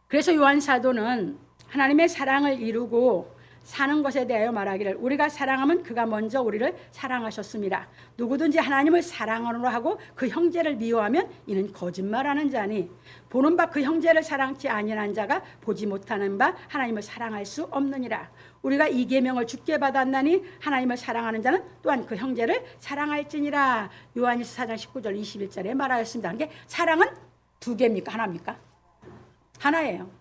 그래서 요한 사도는 하나님의 사랑을 이루고 사는 것에 대하여 말하기를 우리가 사랑하면 그가 먼저 우리를 사랑하셨습니다. 누구든지 하나님을 사랑으로 하고 그 형제를 미워하면 이는 거짓말하는 자니 보는 바 그 형제를 사랑치 아니한 자가 보지 못하는 바 하나님을 사랑할 수 없느니라. 우리가 이 계명을 주께 받았나니 하나님을 사랑하는 자는 또한 그 형제를 사랑할지니라. 요한일서 4장 19절 21절에 말하였습니다. 그러니까 사랑은 두 개입니까? 하나입니까? 하나예요.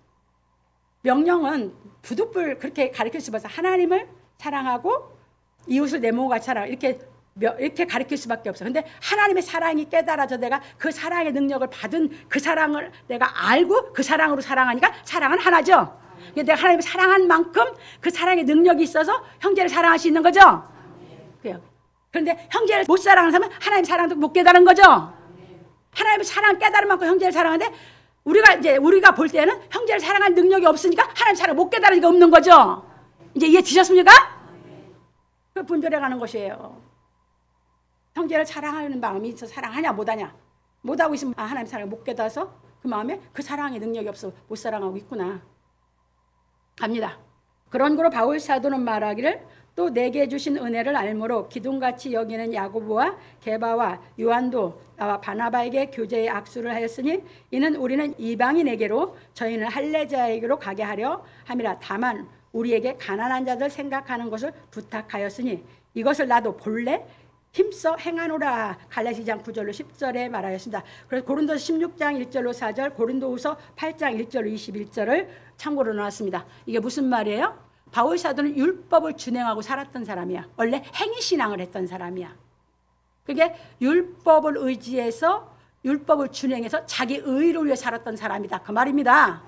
명령은 부득불 그렇게 가르칠 수밖에 없어. 하나님을 사랑하고 이웃을 내 몸과 같이 사랑 이렇게 가르칠 수밖에 없어. 근데 하나님의 사랑이 깨달아져 내가 그 사랑의 능력을 받은 그 사랑을 내가 알고 그 사랑으로 사랑하니까 사랑은 하나죠. 내가 하나님을 사랑한 만큼 그 사랑의 능력이 있어서 형제를 사랑할 수 있는 거죠. 그래요. 그런데 형제를 못 사랑하는 사람은 하나님 사랑도 못 깨달은 거죠. 하나님의 사랑 깨달은 만큼 형제를 사랑하는데 우리가 볼 때는 형제를 사랑할 능력이 없으니까 하나님 사랑 못 깨달은 게 없는 거죠. 이제 이해 되셨습니까? 그 분별해 가는 것이에요. 형제를 사랑하는 마음이 있어 사랑하냐 못하냐 못하고 있으면 하나님 사랑을 못 깨달아서 그 마음에 그 사랑의 능력이 없어 못 사랑하고 있구나. 갑니다. 그런 거로 바울 사도는 말하기를 또 내게 주신 은혜를 알므로 기둥같이 여기는 야고보와 게바와 요한도 나와 바나바에게 교제의 악수를 하였으니 이는 우리는 이방인에게로 저희는 할례자에게로 가게 하려 함이라. 다만 우리에게 가난한 자들 생각하는 것을 부탁하였으니 이것을 나도 본래 힘써 행하노라. 갈라디아장 9절로 10절에 말하였습니다. 그래서 고린도서 16장 1절로 4절, 고린도후서 8장 1절로 21절을 참고로 넣었습니다. 이게 무슨 말이에요? 바울 사도는 율법을 준행하고 살았던 사람이야. 원래 행위신앙을 했던 사람이야. 그게 율법을 의지해서 율법을 준행해서 자기 의를 위해 살았던 사람이다. 그 말입니다.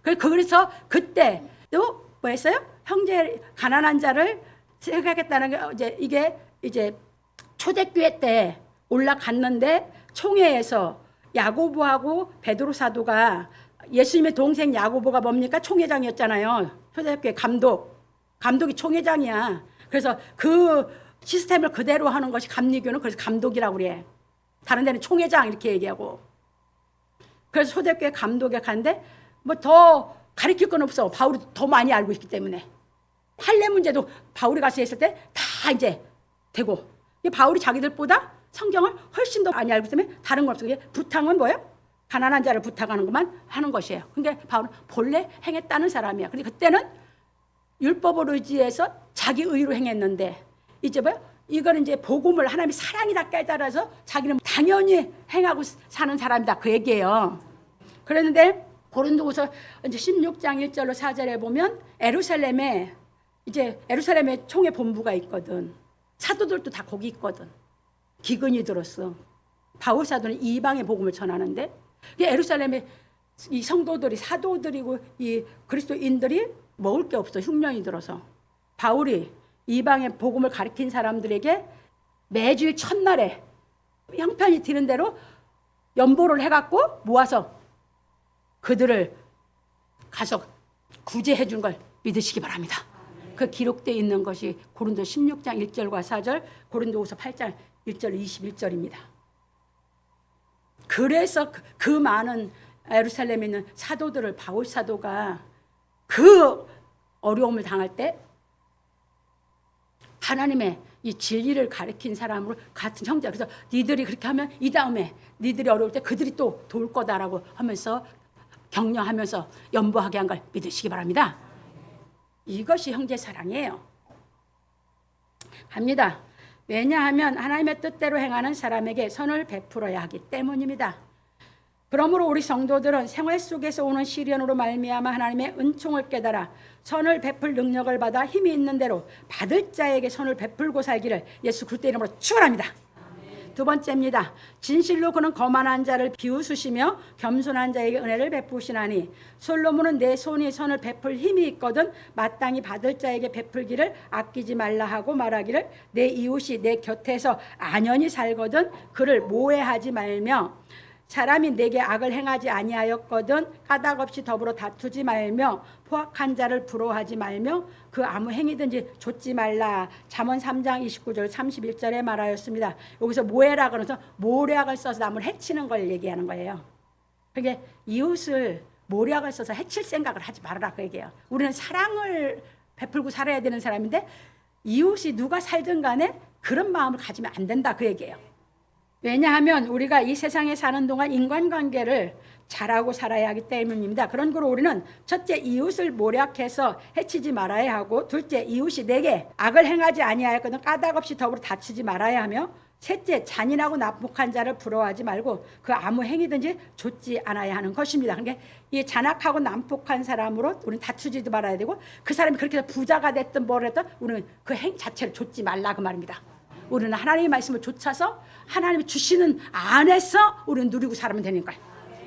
그래서 그때 또 뭐 했어요? 형제 가난한 자를 생각했다는 게 이게 초대교회 때 올라갔는데 총회에서 야고보하고 베드로 사도가 예수님의 동생 야고보가 뭡니까? 총회장이었잖아요. 초대교회 감독이 총회장이야. 그래서 그 시스템을 그대로 하는 것이 감리교는 그래서 감독이라고 그래. 다른 데는 총회장 이렇게 얘기하고. 그래서 초대교회 감독에 갔는데 뭐 더 가르칠 건 없어. 바울이 더 많이 알고 있기 때문에. 할례 문제도 바울이 가서 했을 때 다 이제 되고. 바울이 자기들보다 성경을 훨씬 더 많이 알기 때문에 다른 건 없어. 부탁은 뭐예요? 가난한 자를 부탁하는 것만 하는 것이에요. 그러니까 바울은 본래 행했다는 사람이야. 근데 그때는 율법을 의지해서 자기 의로 행했는데 이제 뭐야? 이거는 이제 복음을 하나님의 사랑이 다 깨달아서 자기는 당연히 행하고 사는 사람이다. 그 얘기예요. 그랬는데 고린도후서 이제 16장 1절로 4절에 보면 에루살렘에 총회 본부가 있거든. 사도들도 다 거기 있거든. 기근이 들었어. 바울 사도는 이방의 복음을 전하는데 에루살렘에 이 성도들이 사도들이고 이 그리스도인들이 먹을 게 없어. 흉년이 들어서 바울이 이방의 복음을 가르친 사람들에게 매주일 첫날에 형편이 드는 대로 연보를 해갖고 모아서 그들을 가서 구제해 준 걸 믿으시기 바랍니다. 그 기록되어 있는 것이 고린도 16장 1절과 4절, 고린도후서 8장 1절 21절입니다. 그래서 그 많은 예루살렘에 있는 사도들을 바울 사도가 그 어려움을 당할 때 하나님의 이 진리를 가르친 사람으로 같은 형제, 그래서 니들이 그렇게 하면 이 다음에 니들이 어려울 때 그들이 또 도울 거다라고 하면서 격려하면서 연보하게 한 걸 믿으시기 바랍니다. 이것이 형제 사랑이에요. 갑니다. 왜냐하면 하나님의 뜻대로 행하는 사람에게 선을 베풀어야 하기 때문입니다. 그러므로 우리 성도들은 생활 속에서 오는 시련으로 말미암아 하나님의 은총을 깨달아 선을 베풀 능력을 받아 힘이 있는 대로 받을 자에게 선을 베풀고 살기를 예수 그리스도의 이름으로 축원합니다. 두 번째입니다. 진실로 그는 거만한 자를 비웃으시며 겸손한 자에게 은혜를 베푸시나니 솔로몬은 내 손이 선을 베풀 힘이 있거든 마땅히 받을 자에게 베풀기를 아끼지 말라 하고 말하기를 내 이웃이 내 곁에서 안연히 살거든 그를 모해하지 말며 사람이 내게 악을 행하지 아니하였거든 까닭없이 더불어 다투지 말며 포악한 자를 부러워하지 말며 그 아무 행위든지 좇지 말라. 잠언 3장 29절 31절에 말하였습니다. 여기서 모해라 그러면서 모략을 써서 남을 해치는 걸 얘기하는 거예요. 그게 이웃을 모략을 써서 해칠 생각을 하지 말아라 그 얘기예요. 우리는 사랑을 베풀고 살아야 되는 사람인데 이웃이 누가 살든 간에 그런 마음을 가지면 안 된다 그 얘기예요. 왜냐하면 우리가 이 세상에 사는 동안 인간관계를 잘하고 살아야 하기 때문입니다. 그런 거로 우리는 첫째 이웃을 모략해서 해치지 말아야 하고 둘째 이웃이 내게 악을 행하지 아니하였거든 까닭없이 더불어 다치지 말아야 하며 셋째 잔인하고 난폭한 자를 부러워하지 말고 그 아무 행위든지 좇지 않아야 하는 것입니다. 그러니까 이 잔악하고 난폭한 사람으로 우리는 다투지도 말아야 되고 그 사람이 그렇게 해서 부자가 됐든 뭘 했든 우리는 그 행 자체를 좇지 말라 그 말입니다. 우리는 하나님의 말씀을 좇아서 하나님이 주시는 안에서 우리는 누리고 살면 되는 거예요.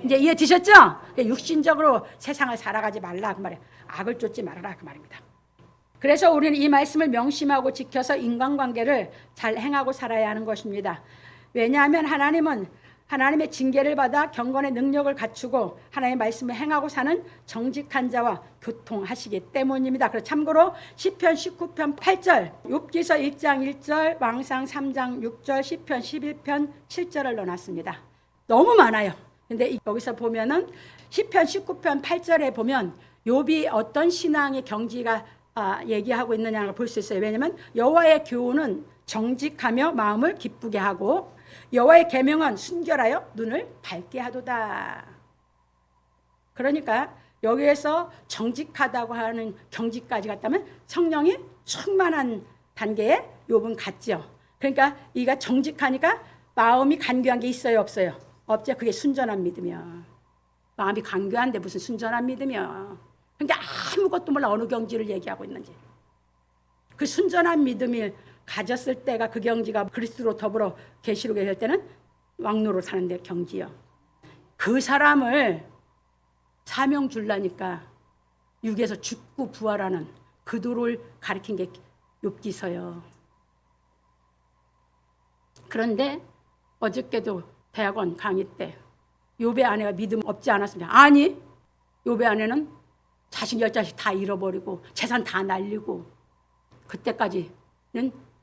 이제 이해되셨죠? 육신적으로 세상을 살아가지 말라 그 말이에요. 악을 쫓지 말아라 그 말입니다. 그래서 우리는 이 말씀을 명심하고 지켜서 인간관계를 잘 행하고 살아야 하는 것입니다. 왜냐하면 하나님은 하나님의 징계를 받아 경건의 능력을 갖추고 하나님의 말씀을 행하고 사는 정직한 자와 교통하시기 때문입니다. 그래서 참고로 시편 19편 8절, 욥기서 1장 1절, 왕상 3장 6절, 시편 11편 7절을 넣어놨습니다. 너무 많아요. 근데 여기서 보면은 시편 19편 8절에 보면 욥이 어떤 신앙의 경지가 얘기하고 있느냐를 볼 수 있어요. 왜냐하면 여호와의 교훈은 정직하며 마음을 기쁘게 하고 여호와의 계명은 순결하여 눈을 밝게 하도다. 그러니까 여기에서 정직하다고 하는 경지까지 갔다면 성령이 충만한 단계에 욥은 갔죠. 그러니까 이가 정직하니까 마음이 간교한 게 있어요, 없어요? 없죠. 그게 순전한 믿음이야. 마음이 간교한데 무슨 순전한 믿음이야. 그러니까 아무것도 몰라 어느 경지를 얘기하고 있는지. 그 순전한 믿음을 가졌을 때가 그 경지가 그리스도로 더불어 계시록에 될 때는 왕노로 사는 데 경지요. 그 사람을 사명 줄라니까 육에서 죽고 부활하는 그 도를 가리킨 게 욥기서요. 그런데 어저께도 대학원 강의 때 욥의 아내가 믿음 없지 않았습니다. 아니, 욥의 아내는 자식 10자식 다 잃어버리고 재산 다 날리고 그때까지는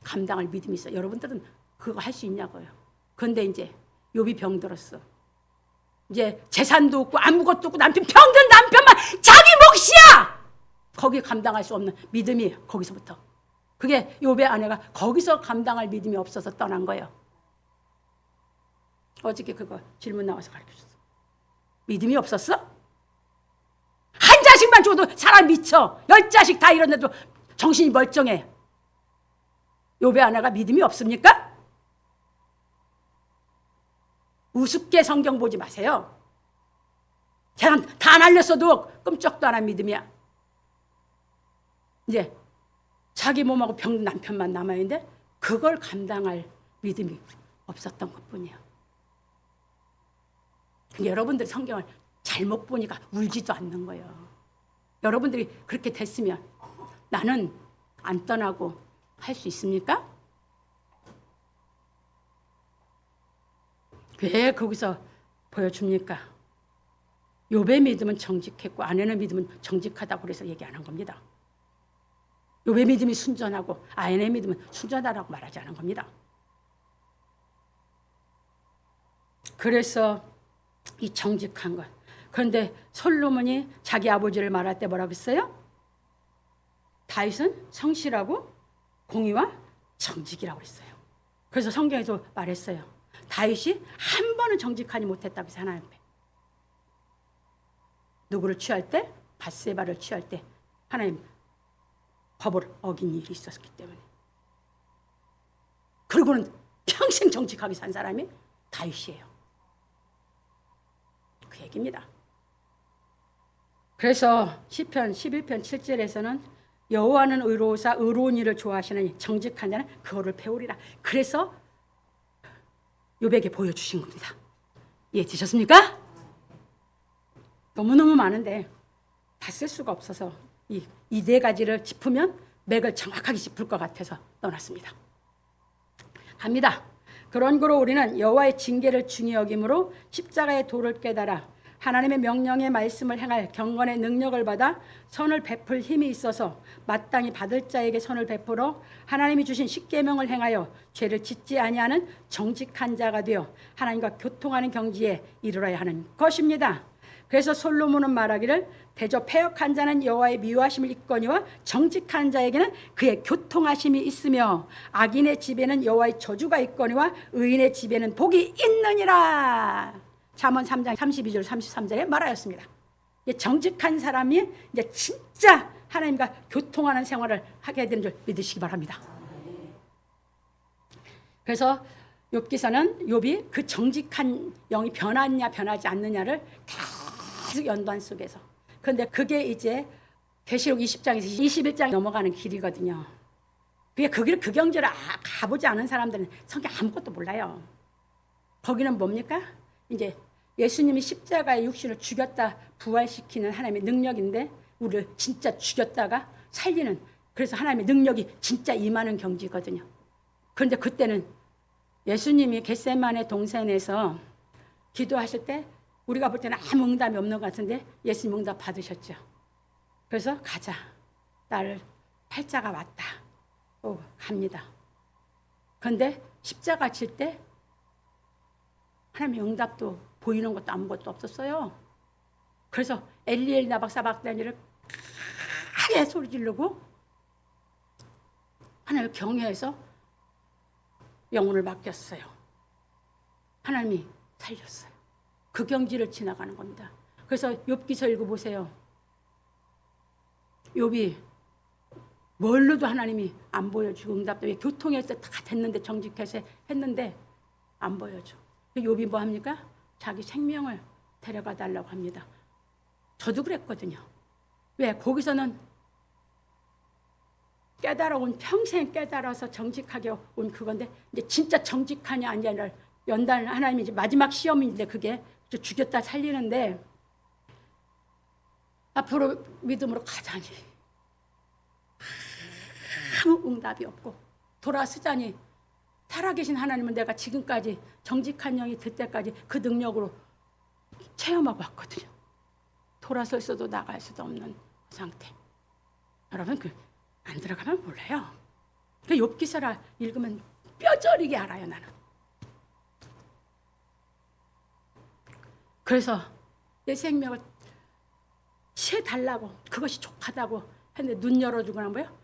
감당할 믿음이 있어요. 여러분들은 그거 할 수 있냐고요. 그런데 이제 욥이 병들었어. 이제 재산도 없고 아무것도 없고 남편 병든 남편만 자기 몫이야. 거기 감당할 수 없는 믿음이 거기서부터. 그게 욥의 아내가 거기서 감당할 믿음이 없어서 떠난 거예요. 어저께 그거 질문 나와서 가르쳐줬어. 믿음이 없었어? 한 자식만 줘도 사람 미쳐. 10자식 다 이런데도 정신이 멀쩡해. 욥의 아내가 믿음이 없습니까? 우습게 성경 보지 마세요. 재산 다 날렸어도 끔찍도 안 한 믿음이야. 이제 자기 몸하고 병든 남편만 남아있는데 그걸 감당할 믿음이 없었던 것뿐이야. 여러분들이 성경을 잘못 보니까 울지도 않는 거예요. 여러분들이 그렇게 됐으면 나는 안 떠나고 할 수 있습니까? 왜 거기서 보여줍니까? 욥의 믿음은 정직했고 아내의 믿음은 정직하다고 그래서 얘기 안 한 겁니다. 욥의 믿음이 순전하고 아내의 믿음은 순전하다고 말하지 않은 겁니다. 그래서 이 정직한 것. 그런데 솔로몬이 자기 아버지를 말할 때 뭐라고 했어요? 다윗은 성실하고 공의와 정직이라고 했어요. 그래서 성경에서 말했어요. 다윗이 한 번은 정직하지 못했다고 해서 하나님 앞에. 누구를 취할 때? 밧세바를 취할 때 하나님 법을 어긴 일이 있었기 때문에. 그리고는 평생 정직하게 산 사람이 다윗이에요. 그 얘기입니다. 그래서 시편 11편 7절에서는 여호와는 의로우사 의로운 일을 좋아하시는 정직한 자는 그거를 배우리라. 그래서 욥에게 보여주신 겁니다. 이해되셨습니까? 너무너무 많은데 다 쓸 수가 없어서 이 네 가지를 짚으면 맥을 정확하게 짚을 것 같아서 떠났습니다. 갑니다. 그런 거로 우리는 여호와의 징계를 중히 여김으로 십자가의 도를 깨달아 하나님의 명령의 말씀을 행할 경건의 능력을 받아 선을 베풀 힘이 있어서 마땅히 받을 자에게 선을 베풀어 하나님이 주신 십계명을 행하여 죄를 짓지 아니하는 정직한 자가 되어 하나님과 교통하는 경지에 이르러야 하는 것입니다. 그래서 솔로몬은 말하기를 대저 패역한 자는 여호와의 미워하심을 입거니와 정직한 자에게는 그의 교통하심이 있으며 악인의 집에는 여호와의 저주가 있거니와 의인의 집에는 복이 있느니라. 잠언 3장 32절 33절에 말하였습니다. 정직한 사람이 이제 진짜 하나님과 교통하는 생활을 하게 되는 줄 믿으시기 바랍니다. 그래서 욥기서는 욥이 그 정직한 영이 변하느냐 변하지 않느냐를 계속 연단 속에서. 그런데 그게 이제 계시록 20장에서 21장 넘어가는 길이거든요. 그게 그 길, 그 경지를 가보지 않은 사람들은 성경 아무것도 몰라요. 거기는 뭡니까? 이제 예수님이 십자가의 육신을 죽였다 부활시키는 하나님의 능력인데 우리를 진짜 죽였다가 살리는, 그래서 하나님의 능력이 진짜 임하는 경지거든요. 그런데 그때는 예수님이 겟세마네 동산에서 기도하실 때 우리가 볼 때는 아무 응답이 없는 것 같은데 예수님 응답 받으셨죠. 그래서 가자, 나를 팔자가 왔다 갑니다. 그런데 십자가 칠 때 하나님의 응답도 보이는 것도 아무것도 없었어요. 그래서 엘리엘 나박 사박다니를 크게 소리 지르고 하나님을 경외해서 영혼을 맡겼어요. 하나님이 살렸어요. 그 경지를 지나가는 겁니다. 그래서 욥기서 읽어보세요. 욥이 뭘로도 하나님이 안 보여주고 응답도 왜 교통에서 다 됐는데 정직해서 했는데 안 보여줘. 욥이 뭐 합니까? 자기 생명을 데려가 달라고 합니다. 저도 그랬거든요. 왜? 거기서는 깨달아온, 평생 깨달아서 정직하게 온 그건데 이제 진짜 정직하냐 아니냐를 연단, 하나님이 이제 마지막 시험인데 그게 죽였다 살리는데 앞으로 믿음으로 가자니 아무 응답이 없고 돌아서자니 살아계신 하나님은 내가 지금까지 정직한 영이 들 때까지 그 능력으로 체험하고 왔거든요. 돌아설 수도 나갈 수도 없는 그 상태. 여러분 안 들어가면 몰라요. 그 욥기서라 읽으면 뼈저리게 알아요. 나는. 그래서 내 생명을 취해달라고, 그것이 족하다고 했는데 눈 열어주고 난 거예요.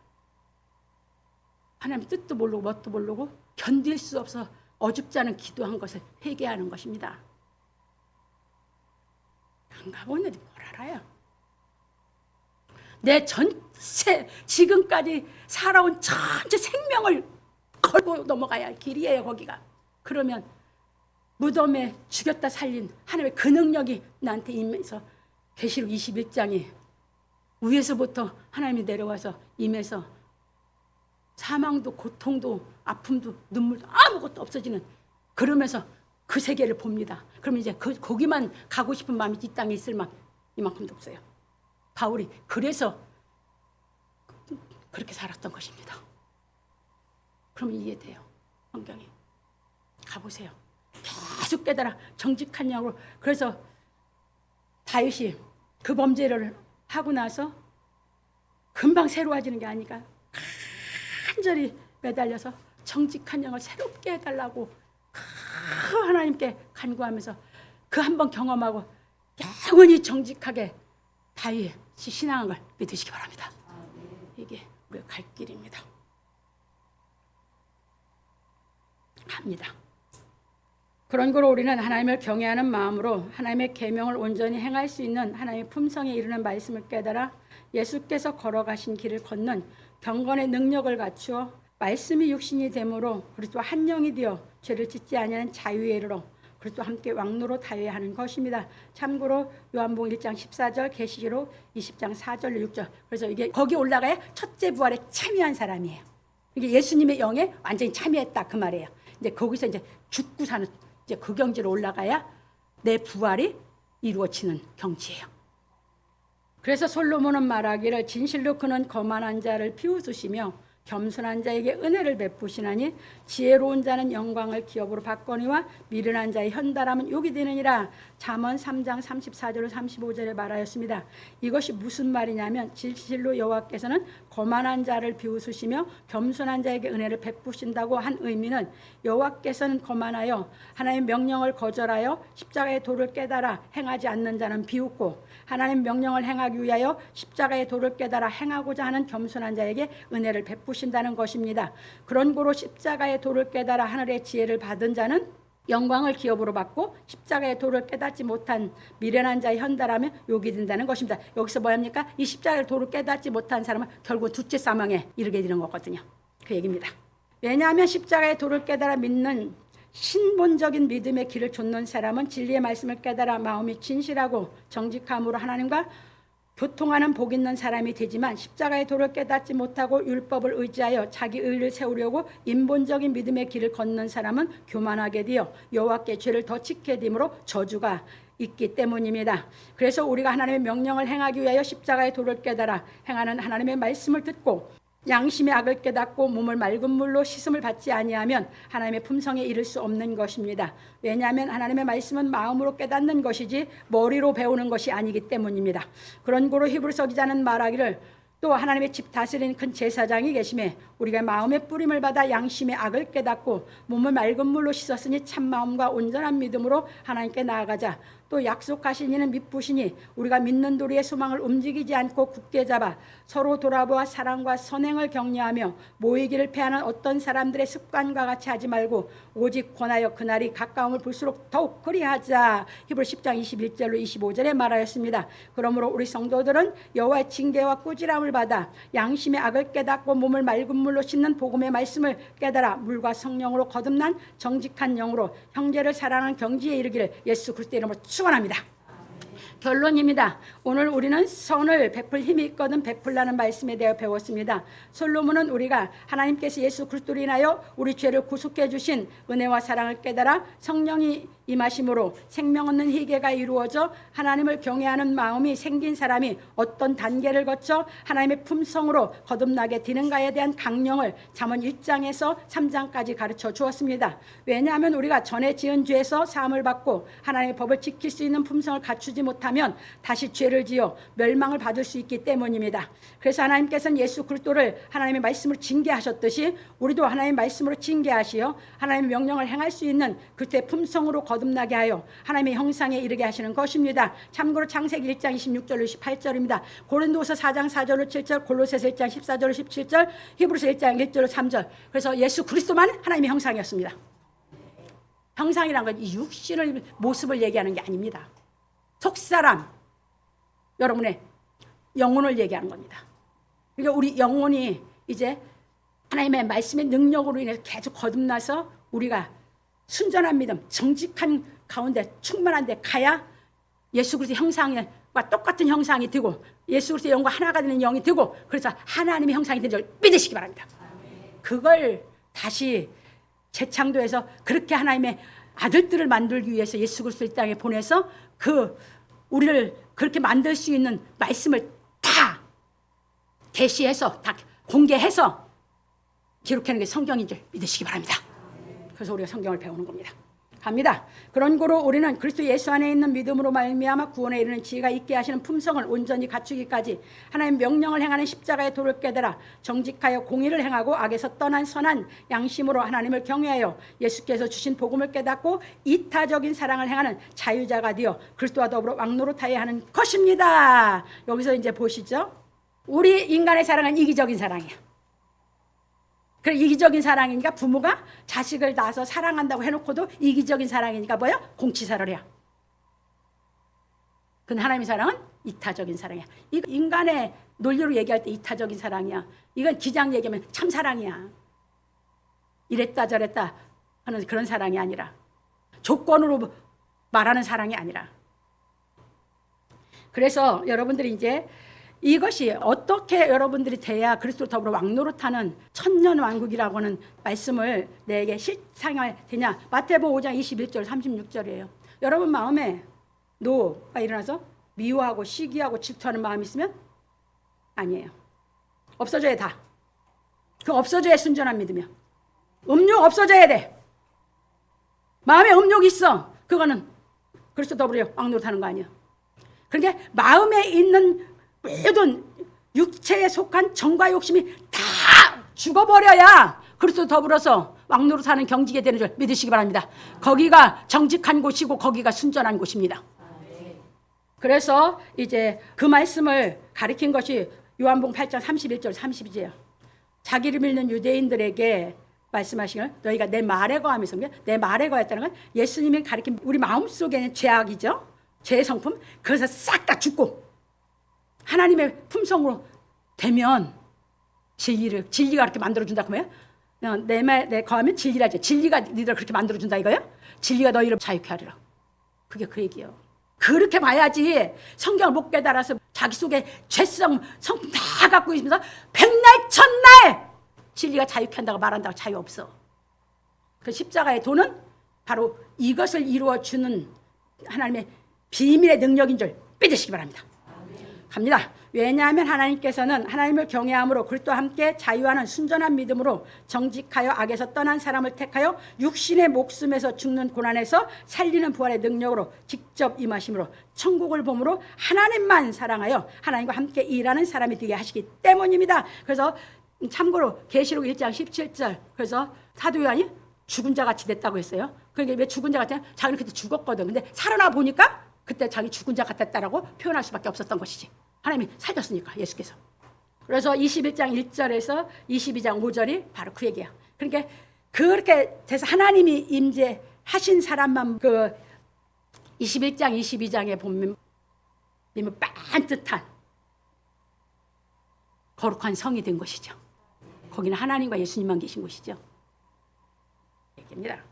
하나님 뜻도 모르고 뭣도 모르고 견딜 수 없어 어줍지 않은 기도한 것을 회개하는 것입니다. 안 가보는데 뭘 알아요. 내 전체 지금까지 살아온 전체 생명을 걸고 넘어가야 할 길이에요. 거기가. 그러면 무덤에 죽였다 살린 하나님의 그 능력이 나한테 임해서 계시록 21장이 위에서부터 하나님이 내려와서 임해서 사망도 고통도 아픔도 눈물도 아무것도 없어지는, 그러면서 그 세계를 봅니다. 그러면 이제 거기만 가고 싶은 마음이 이 땅에 있을 이만큼도 없어요. 바울이 그래서 그렇게 살았던 것입니다. 그러면 이해돼요. 성경이. 가보세요. 계속 깨달아 정직한 영으로. 그래서 다윗이 그 범죄를 하고 나서 금방 새로워지는 게 아니라 간절히 매달려서 정직한 영을 새롭게 해달라고 하나님께 간구하면서 그 한 번 경험하고 영원히 정직하게 다윗이 신앙한 걸 믿으시기 바랍니다. 이게 우리가 갈 길입니다. 합니다. 그런 거로 우리는 하나님을 경외하는 마음으로 하나님의 계명을 온전히 행할 수 있는 하나님의 품성에 이르는 말씀을 깨달아 예수께서 걸어가신 길을 걷는 경건의 능력을 갖추어 말씀이 육신이 되므로 그리스도와 한 영이 되어 죄를 짓지 아니하는 자유에 이르러 그리스도와 함께 왕노로 다회하는 것입니다. 참고로 요한복음 1장 14절, 계시록 20장 4절 6절. 그래서 이게 거기 올라가야 첫째 부활에 참여한 사람이에요. 이게 예수님의 영에 완전히 참여했다 그 말이에요. 이제 거기서 이제 죽고 사는 이제 그 경지로 올라가야 내 부활이 이루어지는 경지예요. 그래서 솔로몬은 말하기를 진실로 그는 거만한 자를 비웃으시며 겸손한 자에게 은혜를 베푸시나니 지혜로운 자는 영광을 기업으로 받거니와 미련한 자의 현달함은 욕이 되느니라. 잠언 3장 34절 35절에 말하였습니다. 이것이 무슨 말이냐면 진실로 여호와께서는 거만한 자를 비웃으시며 겸손한 자에게 은혜를 베푸신다고 한 의미는 여호와께서는 거만하여 하나님의 명령을 거절하여 십자가의 도를 깨달아 행하지 않는 자는 비웃고 하나님 명령을 행하기 위하여 십자가의 도를 깨달아 행하고자 하는 겸손한 자에게 은혜를 베푸신다는 것입니다. 그런 고로 십자가의 도를 깨달아 하늘의 지혜를 받은 자는 영광을 기업으로 받고 십자가의 도를 깨닫지 못한 미련한 자의 현달하면 욕이 된다는 것입니다. 여기서 뭐합니까? 이 십자가의 도를 깨닫지 못한 사람은 결국 둘째 사망에 이르게 되는 거거든요. 그 얘기입니다. 왜냐하면 십자가의 도를 깨달아 믿는 신본적인 믿음의 길을 좇는 사람은 진리의 말씀을 깨달아 마음이 진실하고 정직함으로 하나님과 교통하는 복 있는 사람이 되지만 십자가의 도를 깨닫지 못하고 율법을 의지하여 자기 의를 세우려고 인본적인 믿음의 길을 걷는 사람은 교만하게 되어 여호와께 죄를 더 지게 되므로 저주가 있기 때문입니다. 그래서 우리가 하나님의 명령을 행하기 위하여 십자가의 도를 깨달아 행하는 하나님의 말씀을 듣고 양심의 악을 깨닫고 몸을 맑은 물로 씻음을 받지 아니하면 하나님의 품성에 이를 수 없는 것입니다. 왜냐하면 하나님의 말씀은 마음으로 깨닫는 것이지 머리로 배우는 것이 아니기 때문입니다. 그런 고로 히브리서 기자는 말하기를 또 하나님의 집 다스리는 큰 제사장이 계심에 우리가 마음의 뿌림을 받아 양심의 악을 깨닫고 몸을 맑은 물로 씻었으니 참마음과 온전한 믿음으로 하나님께 나아가자. 또 약속하신 이는 미쁘시니 우리가 믿는 도리의 소망을 움직이지 않고 굳게 잡아 서로 돌아보아 사랑과 선행을 격려하며 모이기를 패하는 어떤 사람들의 습관과 같이 하지 말고 오직 권하여 그날이 가까움을 볼수록 더욱 그리하자. 히브리 10장 21절로 25절에 말하였습니다. 그러므로 우리 성도들은 여호와의 징계와 꾸지람을 받아 양심의 악을 깨닫고 몸을 맑은 물로 씻는 복음의 말씀을 깨달아 물과 성령으로 거듭난 정직한 영으로 형제를 사랑하는 경지에 이르기를 예수 그리스도의 이름으로 축원합니다. 결론입니다. 오늘 우리는 선을 베풀 힘이 있거든 베풀라는 말씀에 대해 배웠습니다. 솔로몬은 우리가 하나님께서 예수 그리스도로 인하여 우리 죄를 구속해 주신 은혜와 사랑을 깨달아 성령이 임하심으로 생명 없는 희계가 이루어져 하나님을 경외하는 마음이 생긴 사람이 어떤 단계를 거쳐 하나님의 품성으로 거듭나게 되는가에 대한 강령을 잠언 1장에서 3장까지 가르쳐 주었습니다. 왜냐하면 우리가 전에 지은 죄에서 사함을 받고 하나님의 법을 지킬 수 있는 품성을 갖추지 못하면 다시 죄를 지어 멸망을 받을 수 있기 때문입니다. 그래서 하나님께서는 예수 그리스도를 하나님의 말씀으로 징계하셨듯이 우리도 하나님의 말씀으로 징계하시어 하나님의 명령을 행할 수 있는 그때의 품성으로 거듭나게 하여 하나님의 형상에 이르게 하시는 것입니다. 참고로 창세기 1장 26절로 28절입니다. 고린도서 4장 4절로 7절, 골로새서 1장 14절로 17절, 히브리서 1장 1절로 3절. 그래서 예수 그리스도만 하나님의 형상이었습니다. 형상이란 건 이 육신의 모습을 얘기하는 게 아닙니다. 속사람, 여러분의 영혼을 얘기하는 겁니다. 그러니까 우리 영혼이 이제 하나님의 말씀의 능력으로 인해서 계속 거듭나서 우리가 순전한 믿음, 정직한 가운데 충만한 데 가야 예수 그리스도 형상의 똑같은 형상이 되고 예수 그리스도의 영과 하나가 되는 영이 되고 그래서 하나님의 형상이 되는 줄 믿으시기 바랍니다. 그걸 다시 재창조해서 그렇게 하나님의 아들들을 만들기 위해서 예수 그리스도를 땅에 보내서 우리를 그렇게 만들 수 있는 말씀을 다 계시해서 다 공개해서 기록하는 게 성경인 줄 믿으시기 바랍니다. 그래서 우리가 성경을 배우는 겁니다. 갑니다. 그런 고로 우리는 그리스도 예수 안에 있는 믿음으로 말미암아 구원에 이르는 지혜가 있게 하시는 품성을 온전히 갖추기까지 하나님 명령을 행하는 십자가의 도를 깨달아 정직하여 공의를 행하고 악에서 떠난 선한 양심으로 하나님을 경외하여 예수께서 주신 복음을 깨닫고 이타적인 사랑을 행하는 자유자가 되어 그리스도와 더불어 왕노릇하여야 하는 것입니다. 여기서 이제 보시죠. 우리 인간의 사랑은 이기적인 사랑이야. 그래, 이기적인 사랑이니까 부모가 자식을 낳아서 사랑한다고 해놓고도 이기적인 사랑이니까 뭐야? 공치사를 해요. 근데 하나님의 사랑은 이타적인 사랑이야. 이거 인간의 논리로 얘기할 때 이타적인 사랑이야. 이건 기장 얘기하면 참사랑이야. 이랬다 저랬다 하는 그런 사랑이 아니라 조건으로 말하는 사랑이 아니라. 그래서 여러분들이 이제 이것이 어떻게 여러분들이 돼야 그리스도 더불어 왕노릇하는 천년왕국이라고 하는 말씀을 내게 실상이 되냐. 마태복음 5장 21절 36절이에요. 여러분 마음에 노가 일어나서 미워하고 시기하고 질투하는 마음이 있으면 아니에요. 없어져야 다. 그 없어져야 순전한 믿음이야. 음욕 없어져야 돼. 마음에 음욕이 있어. 그거는 그리스도 더불어 왕노릇하는 거 아니야. 그러니까 마음에 있는 모든 육체에 속한 정과 욕심이 다 죽어버려야 그리스도 더불어서 왕노릇하는 경지게 되는 줄 믿으시기 바랍니다. 거기가 정직한 곳이고 거기가 순전한 곳입니다. 그래서 이제 그 말씀을 가리킨 것이 요한복음 8장 31절 32절이에요. 자기를 믿는 유대인들에게 말씀하시는 너희가 내 말에 거하면서 내 말에 거했다는 건 예수님이 가리킨 우리 마음속에는 죄악이죠. 죄의 성품. 그래서 싹 다 죽고 하나님의 품성으로 되면 진리가 그렇게 만들어준다고 해요. 내 말에 거하면 진리라죠. 진리가 너희를 그렇게 만들어준다 이거예요. 진리가 너희를 자유케 하리라. 그게 그 얘기예요. 그렇게 봐야지 성경을 못 깨달아서 자기 속에 죄성 성품 다 갖고 있으면서 백날 천날 진리가 자유케 한다고 말한다고 자유 없어. 그 십자가의 도는 바로 이것을 이루어주는 하나님의 비밀의 능력인 줄 믿으시기 바랍니다. 갑니다. 왜냐하면 하나님께서는 하나님을 경외함으로 그리스도와 함께 자유하는 순전한 믿음으로 정직하여 악에서 떠난 사람을 택하여 육신의 목숨에서 죽는 고난에서 살리는 부활의 능력으로 직접 임하심으로 천국을 보므로 하나님만 사랑하여 하나님과 함께 일하는 사람이 되게 하시기 때문입니다. 그래서 참고로 계시록 1장 17절 그래서 사도 요한이 죽은 자 같이 됐다고 했어요. 그러니까 왜 죽은 자 같냐? 자기는 그때 죽었거든. 근데 살아나 보니까 그때 자기 죽은 자 같았다라고 표현할 수밖에 없었던 것이지. 하나님이 살렸으니까 예수께서. 그래서 21장 1절에서 22장 5절이 바로 그 얘기야. 그러니까 그렇게 돼서 하나님이 임재하신 사람만 그 21장 22장에 보면 반듯한 거룩한 성이 된 것이죠. 거기는 하나님과 예수님만 계신 곳이죠. 얘기입니다.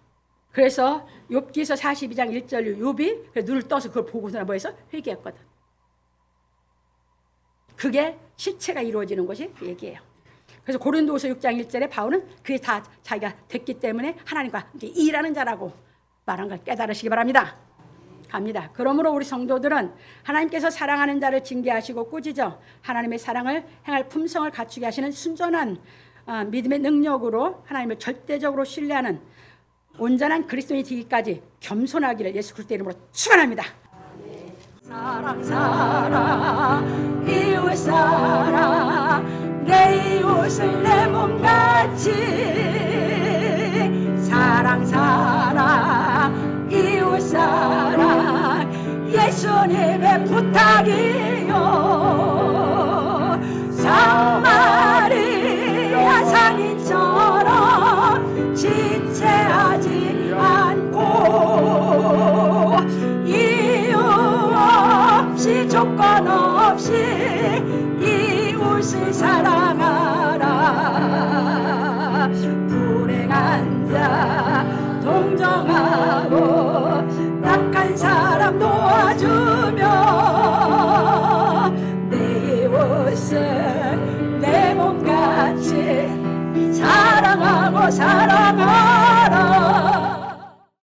그래서 욥기서 42장 1절 욥이 눈을 떠서 그걸 보고서 뭐해서 회개했거든. 그게 실체가 이루어지는 것이 그 얘기예요. 그래서 고린도후서 6장 1절에 바울은 그게 다 자기가 됐기 때문에 하나님과 함께 일하는 자라고 말한 걸 깨달으시기 바랍니다. 갑니다. 그러므로 우리 성도들은 하나님께서 사랑하는 자를 징계하시고 꾸짖어 하나님의 사랑을 행할 품성을 갖추게 하시는 순전한 믿음의 능력으로 하나님을 절대적으로 신뢰하는 온전한 그리스도인이 되기까지 겸손하기를 예수 그리스도 이름으로 축원합니다. 사랑 사랑 이웃 사랑 내 이웃을 내 몸같이 사랑 사랑 이웃 사랑 예수님의 부탁이요 상마리아 상인처럼 지체하지 않고 이유 없이 조건 없이 이웃을 사랑하라 불행한 자 동정하고 낙한 사람 도와주며 사랑하는